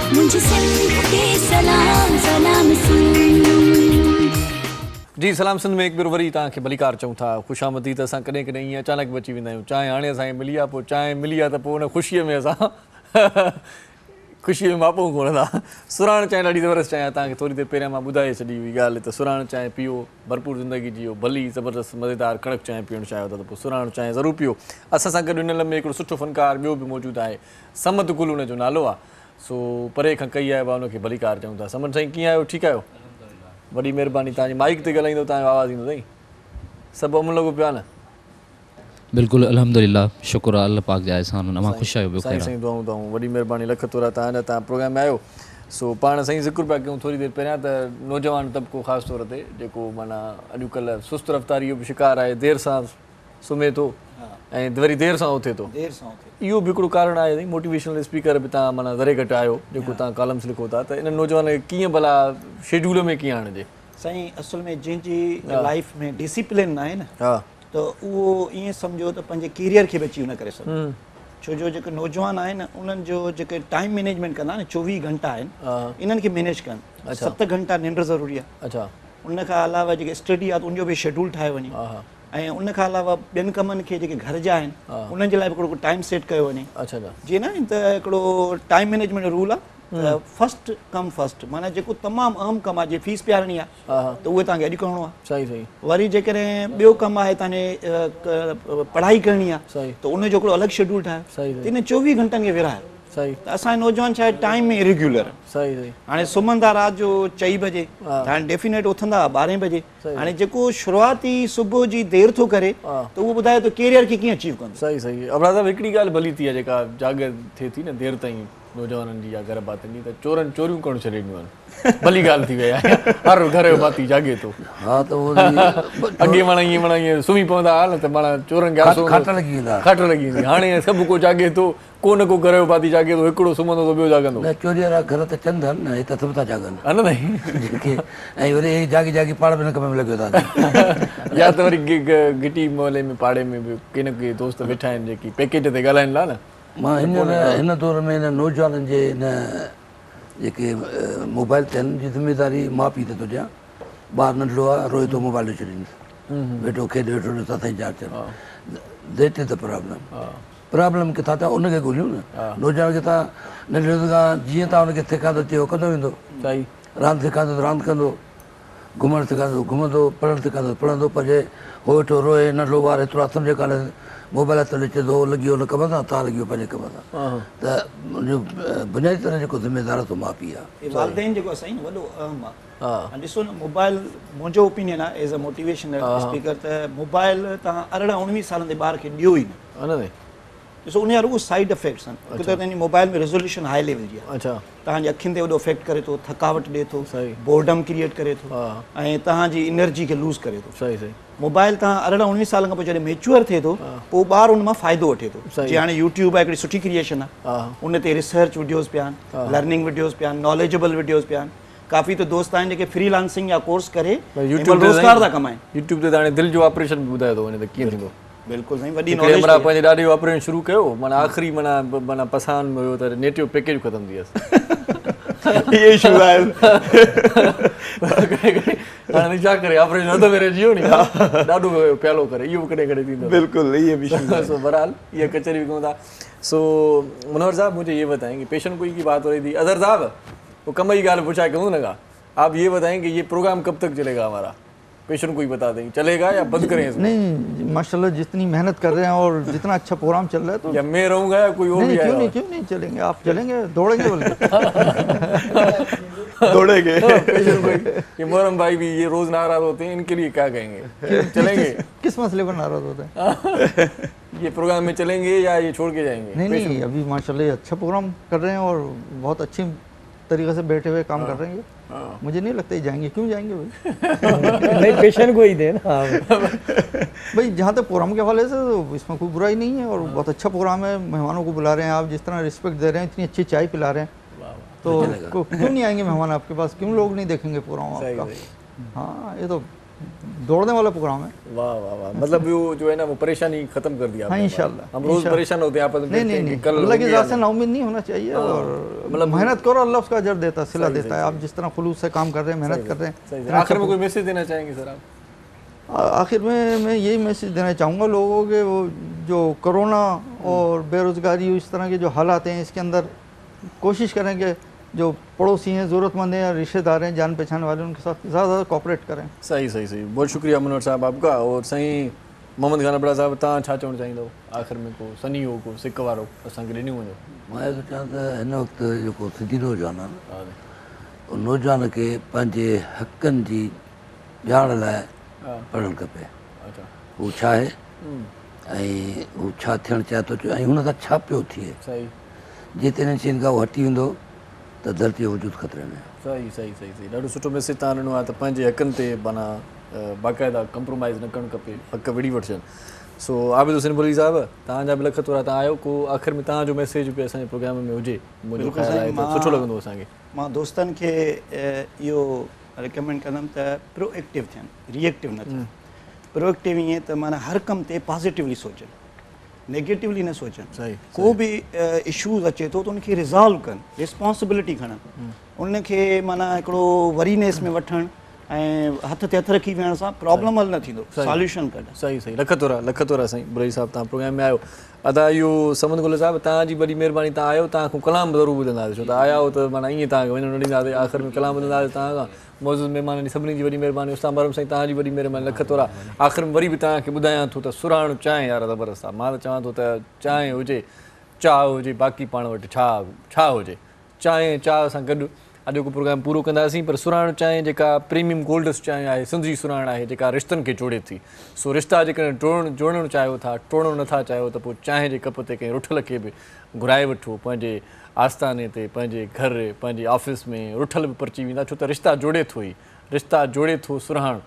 Speaker 1: मुंहिंजे सिंध खे सलाम सलाम
Speaker 2: जी। सलाम सिंध में हिकु भेरो वरी तव्हांखे भलीकार चऊं था, ख़ुशामदी। त असां कॾहिं कॾहिं ईअं अचानक बि अची वेंदा आहियूं। चांहि हाणे असांखे मिली आहे, पोइ चांहि मिली आहे त पोइ उन ख़ुशीअ में असां ख़ुशीअ में मापो कोन्ह था। सुराण चांहि ॾाढी ज़बरदस्त चांहि आहे। तव्हांखे थोरी देरि पहिरियां मां ॿुधाए छॾी हुई ॻाल्हि त सुराण चांहि पीओ, भरपूर ज़िंदगी जियो, भली ज़बरदस्त मज़ेदार कड़क चांहि पीअणु चाहियो था त पोइ सुराण चांहि ज़रूरु पीओ। असां सां गॾु हिन लम्हे हिकिड़ो सुठो फ़नकार ॿियो बि मौजूदु आहे, समद गुल हुनजो नालो आहे। सो परे खां कई आहे, उनखे भलीकार चऊं था। समद साईं कीअं आहियो? ठीकु आहियो? वॾी महिरबानी। तव्हांजी माइक ते ॻाल्हाईंदो तव्हांजो आवाज़ु ईंदो साईं, सभु अमन लॻो पियो आहे न?
Speaker 7: बिल्कुलु अल्हम्दुलिल्लाह, शुक्र आहे अल्लाह पाक जा एहसान, मां ख़ुशि आहियो।
Speaker 2: साईं दुआऊं वॾी महिरबानी, लख तोरा तव्हां प्रोग्राम में आयो। सो पाण साईं ज़िक्र पिया कयूं थोरी देरि पहिरियां त नौजवान तबिको ख़ासि तौर ते जेको माना अॼुकल्ह सुस्त रफ़्तारी जो बि शिकार आहे, देरि सां सुम्हे थो ऐं वरी देरि सां उथे थो। इहो बि हिकिड़ो कारण आहे साईं। मोटिवेशनल स्पीकर बि तव्हां माना ज़रे घटि आहियो, जेको तव्हां कॉलम्स लिखो था, त इन नौजवान खे कीअं भला शेड्यूल में कीअं आणिजे?
Speaker 6: साईं असल में जंहिंजी लाइफ में डिसिप्लिन आहे न, त उहो ईअं सम्झो त पंहिंजे कैरियर खे बि अचीव न करे सघो। छो जो जेके नौजवान आहिनि उन्हनि जो जेके टाइम मैनेजमेंट कंदा आहिनि, 24 घंटा आहिनि, इन्हनि खे मैनेज कनि। 7 घंटा निंड ज़रूरी आहे। अच्छा, उन खां अलावा जेके स्टडी आहे त उनजो बि शेड्यूल ठाहे वञे, ऐं उन खां अलावा ॿियनि कमनि खे जेके घर जा आहिनि उन्हनि जे लाइ बि हिकिड़ो टाइम सेट कयो वञे। अच्छा, जीअं न त हिकिड़ो टाइम मैनेजमेंट जो रूल आहे त फस्ट कम फस्ट, माना जेको तमामु अहम कमु आहे, जीअं फीस पियारणी आहे त उहे तव्हांखे अॼु करिणो आहे। सही सही। वरी जेकॾहिं ॿियो कमु आहे तव्हांजे पढ़ाई करणी आहे त उनजो हिकिड़ो अलॻि शेड्यूल ठाहियो। इन 24 घंटनि खे विरहायो।
Speaker 2: सही
Speaker 6: त असांजे नौजवान छा आहे टाइम में इरेग्युलर
Speaker 2: सही सही
Speaker 6: हाणे सुम्हनि था राति जो 4 बजे हाणे डेफिनेट उथंदा 12 बजे हाणे जेको शुरूआती सुबुह जी देरि थो करे त उहो ॿुधाए थो कैरियर खे कीअं अचीव कंदो
Speaker 2: सही सही अबड़ा साहब हिकिड़ी ॻाल्हि भली थी आहे जेका जाग थिए थी न देरि ताईं नौजवाननि जी या घर भातियुनि जी त चोरियूं करणु छॾे ॾियूं आहिनि भली ॻाल्हि थी वई आहे हर घर जो भाती जागे थो
Speaker 3: हा त उहो
Speaker 2: अॻे माना ईअं सुम्ही पवंदा हुआ न त माना चोरनि खे
Speaker 3: खाट लॻी वेंदा
Speaker 2: खाट लॻी वेंदी हाणे सभु को जागे थो को न को घर जो भाती जागे थो हिकिड़ो सुम्हंदो त ॿियो जागंदो
Speaker 3: न चोरी वारा घर त चंद आहिनि न हिते सभु था जागनि
Speaker 2: हा न साईं
Speaker 3: जेके ऐं वरी जागी जागी पाण में न कम में लॻियो था
Speaker 2: या त वरी गिटी मोहल्ले में पाड़े में बि के न के दोस्त वेठा आहिनि जेकी पैकेट ते ॻाल्हाइनि था न
Speaker 3: मां हिन दौर में हिन नौजवाननि जे हिन जेके मोबाइल ते आहिनि जी ज़िमेदारी माउ पीउ ते थो ॾियां ॿारु नंढड़ो आहे रोए थो मोबाइल ॾेई छॾींदुसि वेठो खेॾे वेठो ॾिसां साईं चार देट इज़ द प्रॉब्लम किथां था उनखे ॻोल्हियूं न नौजवान किथां नंढड़े खां जीअं तव्हां हुनखे सेखारींदो अचे उहो कंदो वेंदो
Speaker 2: सही
Speaker 3: रांदि सेखारींदो त रांदि कंदो घुमणु सेखारींदो घुमंदो पढ़णु सेखारींदो पढ़ंदो पर जे हो वेठो रोए नंढड़ो ॿारु एतिरो सम्झे कान्हे मोबाइल हथ ॾिचे थो लॻी वियो हुन कम सां तव्हां लॻी वियो पंहिंजे कम सां त उनजो बुनियादी तरह जेको ज़िमेदार आहे माउ पीउ आहे
Speaker 6: वालदेन जेको असां वॾो अहम आहे ॾिसो न मोबाइल मुंहिंजो ओपिनियन आहे एज़ अ मोटिवेशनल स्पीकर त मोबाइल तव्हां 18-19 सालनि जे ॿार खे ॾियो ई न ॾिसो उन जा रुॻो साइड इफेक्ट्स आहिनि हिकु त पंहिंजी मोबाइल में रेज़ोल्यूशन हाई लेवल जी आहे
Speaker 2: अच्छा
Speaker 6: तव्हांजी अखियुनि ते वॾो इफेक्ट करे थो थकावट ॾिए थो बोर्डम क्रिएट करे थो ऐं तव्हांजी एनर्जी खे लूज़ करे थो
Speaker 2: सही सही
Speaker 6: मोबाइल तव्हां 18-19 सालनि खां पोइ जॾहिं मेच्योर थिए थो पोइ ॿारु उन मां फ़ाइदो वठे थो जीअं हाणे यूट्यूब आहे हिकिड़ी सुठी क्रिएशन आहे उन ते रिसर्च वीडियोज़ पिया आहिनि लर्निंग वीडियोज़ पिया आहिनि नॉलेजेबल वीडियोज़ पिया आहिनि काफ़ी त दोस्त आहिनि जेके फ्रीलांसिंग या कोर्स करे रोज़गार था कमाइनि
Speaker 2: यूट्यूब ते हाणे दिलि जो ऑपरेशन बि ॿुधाए थो वञे त कीअं थींदो
Speaker 6: बिल्कुलु साईं वॾी नॉलेज
Speaker 2: पंहिंजे ॾाढे जो ऑपरेशन शुरू कयो माना आख़िरी माना पसान में हुयो त नेट जो पैकेज ख़तमु थी वियसि
Speaker 6: इहे इशू आहिनि
Speaker 2: हाणे छा करे ऑपरेशन हद में रहिजी वियो नी ॾाढो प्यालो करे इहो बि कॾहिं कॾहिं थींदो
Speaker 6: बिल्कुल इहे बि
Speaker 2: सो बहरहाल ये कचहरी भी था सो मनोहर साहब मुझे ये बताएं कि पेशन गोई की बात हो रही थी अजहर साहब वो कमई गाल पूछा क्यों लगा आप ये बताएं कि ये प्रोग्राम कब तक चलेगा हमारा पेशन कोई बता दें चलेगा या बंद करें इसको?
Speaker 4: नहीं माशाल्लाह जितनी मेहनत कर रहे हैं और जितना अच्छा प्रोग्राम चल रहा है तो
Speaker 2: या मैं रहूंगा या कोई और भी आएगा?
Speaker 4: क्यों नहीं चलेंगे आप चलेंगे दौड़ेंगे बल्कि
Speaker 6: दौड़ेंगे
Speaker 2: पेशन कोई ये मोहरम भाई भी ये रोज नाराज होते हैं इनके लिए क्या कहेंगे चलेंगे
Speaker 4: किस मसले पर नाराज होते हैं
Speaker 2: ये प्रोग्राम में चलेंगे या ये छोड़ के जाएंगे?
Speaker 4: नहीं अभी माशाल्लाह अच्छा प्रोग्राम कर रहे हैं और बहुत अच्छी तरीके से बैठे हुए काम कर रहे हैं मुझे नहीं लगता ही जाएंगे क्यों जाएंगे भाई
Speaker 5: नहीं पेशेंट को ही दे ना
Speaker 4: भाई जहाँ तक प्रोग्राम के हवाले से तो इसमें कोई बुराई नहीं है और बहुत अच्छा प्रोग्राम है मेहमानों को बुला रहे हैं आप जिस तरह रिस्पेक्ट दे रहे हैं इतनी अच्छी चाय पिला रहे हैं तो क्यों नहीं आएंगे मेहमान आपके पास क्यों लोग नहीं देखेंगे प्रोग्राम आपका हाँ ये तो दौड़ने वाला प्रोग्राम है
Speaker 2: वाह वाह वाह मतलब वो जो है ना वो परेशानी खत्म कर दिया
Speaker 4: हाँ इंशाल्लाह
Speaker 2: हम रोज परेशान होते हैं आप
Speaker 4: नहीं अल्लाह की ज़ात से नाउमीद नहीं होना चाहिए और मतलब मेहनत करो अल्लाह उसका अजर देता है सिला देता है आप जिस तरह खुलूस से काम कर रहे हैं मेहनत कर रहे हैं
Speaker 2: आखिर में कोई मैसेज देना चाहेंगे सर आप?
Speaker 4: आखिर में मैं यही मैसेज देना चाहूँगा लोगों के वो जो कोरोना और बेरोज़गारी इस तरह के जो हालात हैं इसके अंदर कोशिश करें कि जो पड़ोसी हैं ज़रूरतमंद हैं या रिश्तेदार हैं जान पहचान वाले उनके साथ ज़्यादा कोऑपरेट करें
Speaker 2: सही बहुत शुक्रिया मनोहर साहब आपका और सही मोहम्मद खान अबड़ा साहब तव्हां छा चवणु चाहींदो आख़िर में को सनी हो को सिक वारो असांखे ॾिनियूं वञो
Speaker 3: मां इहो चवां त हिन वक़्तु जेको सिंधी नौजवान आहे उन नौजवान खे पंहिंजे हक़नि जी ॼाण लाइ पढ़णु खपे हू छा आहे ऐं हू छा थियणु चाहे थो ऐं हुन सां छा पियो थिए जेतिरे हिननि शयुनि खां उहो हटी वेंदो त धरती जो वजूद ख़तरे में
Speaker 2: सही ॾाढो सुठो मैसेज तव्हां ॾिनो आहे त पंहिंजे हक़नि ते माना बाक़ाइदा कंप्रोमाइज़ न करणु खपे हक़ विड़ी वठजनि सो आबिद हुसैन बुरी साहब तव्हांजा बि लख थोरा तव्हां आयो को आख़िर में तव्हांजो मैसेज बि असांजे प्रोग्राम में हुजे मुंहिंजो ख़्यालु आहे त सुठो लॻंदो असांखे
Speaker 6: मां दोस्तनि खे इहो रिकमेंड कंदुमि त प्रोएक्टिव थियनि रिएक्टिव न थियनि प्रोएक्टिव ईअं त माना हर कम ते पॉज़िटिवली सोचनि नेगेटिवली न सोचनि को बि इशूज़ अचे थो त उनखे रिज़ॉल्व कनि रिस्पॉन्सिबिलिटी खणनि उनखे माना हिकिड़ो वरीनेस में वठणु ऐं हथ ते हथ रखी वेहण सां प्रॉब्लम हल न थींदो सॉल्यूशन कढनि
Speaker 2: सही लख तोरा साईं बुरई साहब तव्हां प्रोग्राम में आयो अदा इहो समंद गुल साहब तव्हांजी वॾी महिरबानी तव्हां आयो तव्हां खां कलाम ज़रूरु ॿुधंदासीं छो त आया हो त माना ईअं तव्हांखे वञणु न ॾींदासीं आख़िर में कलाम ॿुधंदासीं तव्हां खां मौजूदु महिमाननि सभिनी जी वॾी महिरबानी उस्ताद मरहम साईं तव्हांजी वॾी महिरबानी लख तोरा आख़िर में वरी बि तव्हांखे ॿुधायां थो त सुराणो चांहि यार ज़बरदस्त आहे मां त चवां थो त चांहि हुजे चाह हुजे बाक़ी पाण वटि छा हुजे चांहि चाह सां गॾु अॼु को प्रोग्राम पूरो कंदासीं पर सुराण चांहि जेका प्रीमियम गोल्डस चांहि आहे सिंधी सुराण आहे जेका रिश्तनि खे जोड़े थी सो रिश्ता जेकॾहिं जोड़णु चाहियो था टोड़णु नथा चाहियो त पोइ चांहि जे कप ते कंहिं रुठल खे बि घुराए वठो पंहिंजे आस्थाने ते पंहिंजे घर पंहिंजे ऑफिस में रुठल बि परिची वेंदा छो त रिश्ता जोड़े थो ई रिश्ता जोड़े थो सुराण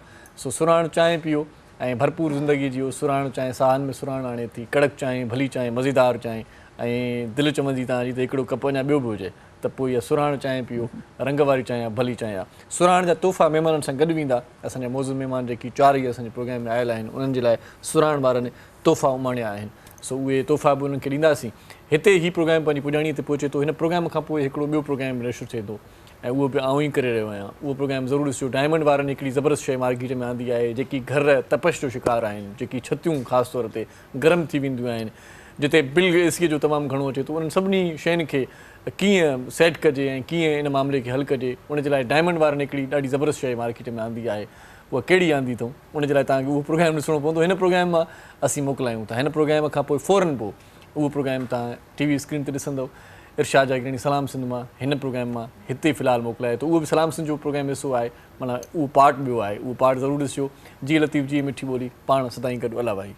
Speaker 2: सो सुराण चांहि पीओ ऐं भरपूर ज़िंदगी जियो सुराण चांहि साहनि में सुराण आणे थी कड़क चांहि भली चांहि मज़ेदार चांहि ऐं दिलि चवंदी तव्हांजी त हिकिड़ो कप अञा ॿियो बि हुजे त पोइ इहा सुराण चांहि पीओ रंग वारी चांहि आहे भली चांहि आहे सुराण जा तोहफ़ा महिमाननि सां गॾु वेंदा असांजा मौज़ूद महिमान जेकी 4 ई असांजे प्रोग्राम में आयल आहिनि उन्हनि जे लाइ सुराण वारनि तोहफ़ा उमाणिया आहिनि सो उहे तोहफ़ा बि उन्हनि खे ॾींदासीं हिते ई प्रोग्राम पंहिंजी पुॼाणीअ ते पहुचे थो हिन प्रोग्राम खां पोइ हिकिड़ो ॿियो प्रोग्राम रशू थिए थो ऐं उहो बि आउं ई करे रहियो आहियां उहो प्रोग्राम ज़रूरु ॾिसिजो डायमंड वारनि हिकिड़ी ज़बरदस्त शइ मार्केट में आंदी आहे जेकी घर तपश जो शिकार आहिनि जेकी छतियूं ख़ासि तौर ते गरम थी वेंदियूं आहिनि जिते बिल एसीअ जो तमामु घणो अचे थो उन्हनि सभिनी शयुनि खे कीअं सेट कजे ऐं कीअं इन मामले खे हल कजे उनजे लाइ डायमंड वारनि हिकिड़ी ॾाढी ज़बरदस्त शइ मार्केट में आंदी आहे उहा कहिड़ी आंदी अथऊं उनजे लाइ तव्हांखे उहो प्रोग्राम ॾिसणो पवंदो हिन प्रोग्राम मां असीं मोकिलायूं था हिन प्रोग्राम खां पोइ फ़ौरन पोइ उहो प्रोग्राम तव्हां टीवी स्क्रीन ते ॾिसंदव इरशाद जागीरानी सलाम सिंध मां हिन प्रोग्राम मां हिते फ़िलहालु मोकिलाए थो उहो बि सलाम सिंध जो प्रोग्राम हिसो आहे माना उहो पार्ट ॿियो आहे उहो पार्ट ज़रूरु ॾिसिजो जी लतीफ़ जी मिठी ॿोली पाण सदाईं गॾु अला भाई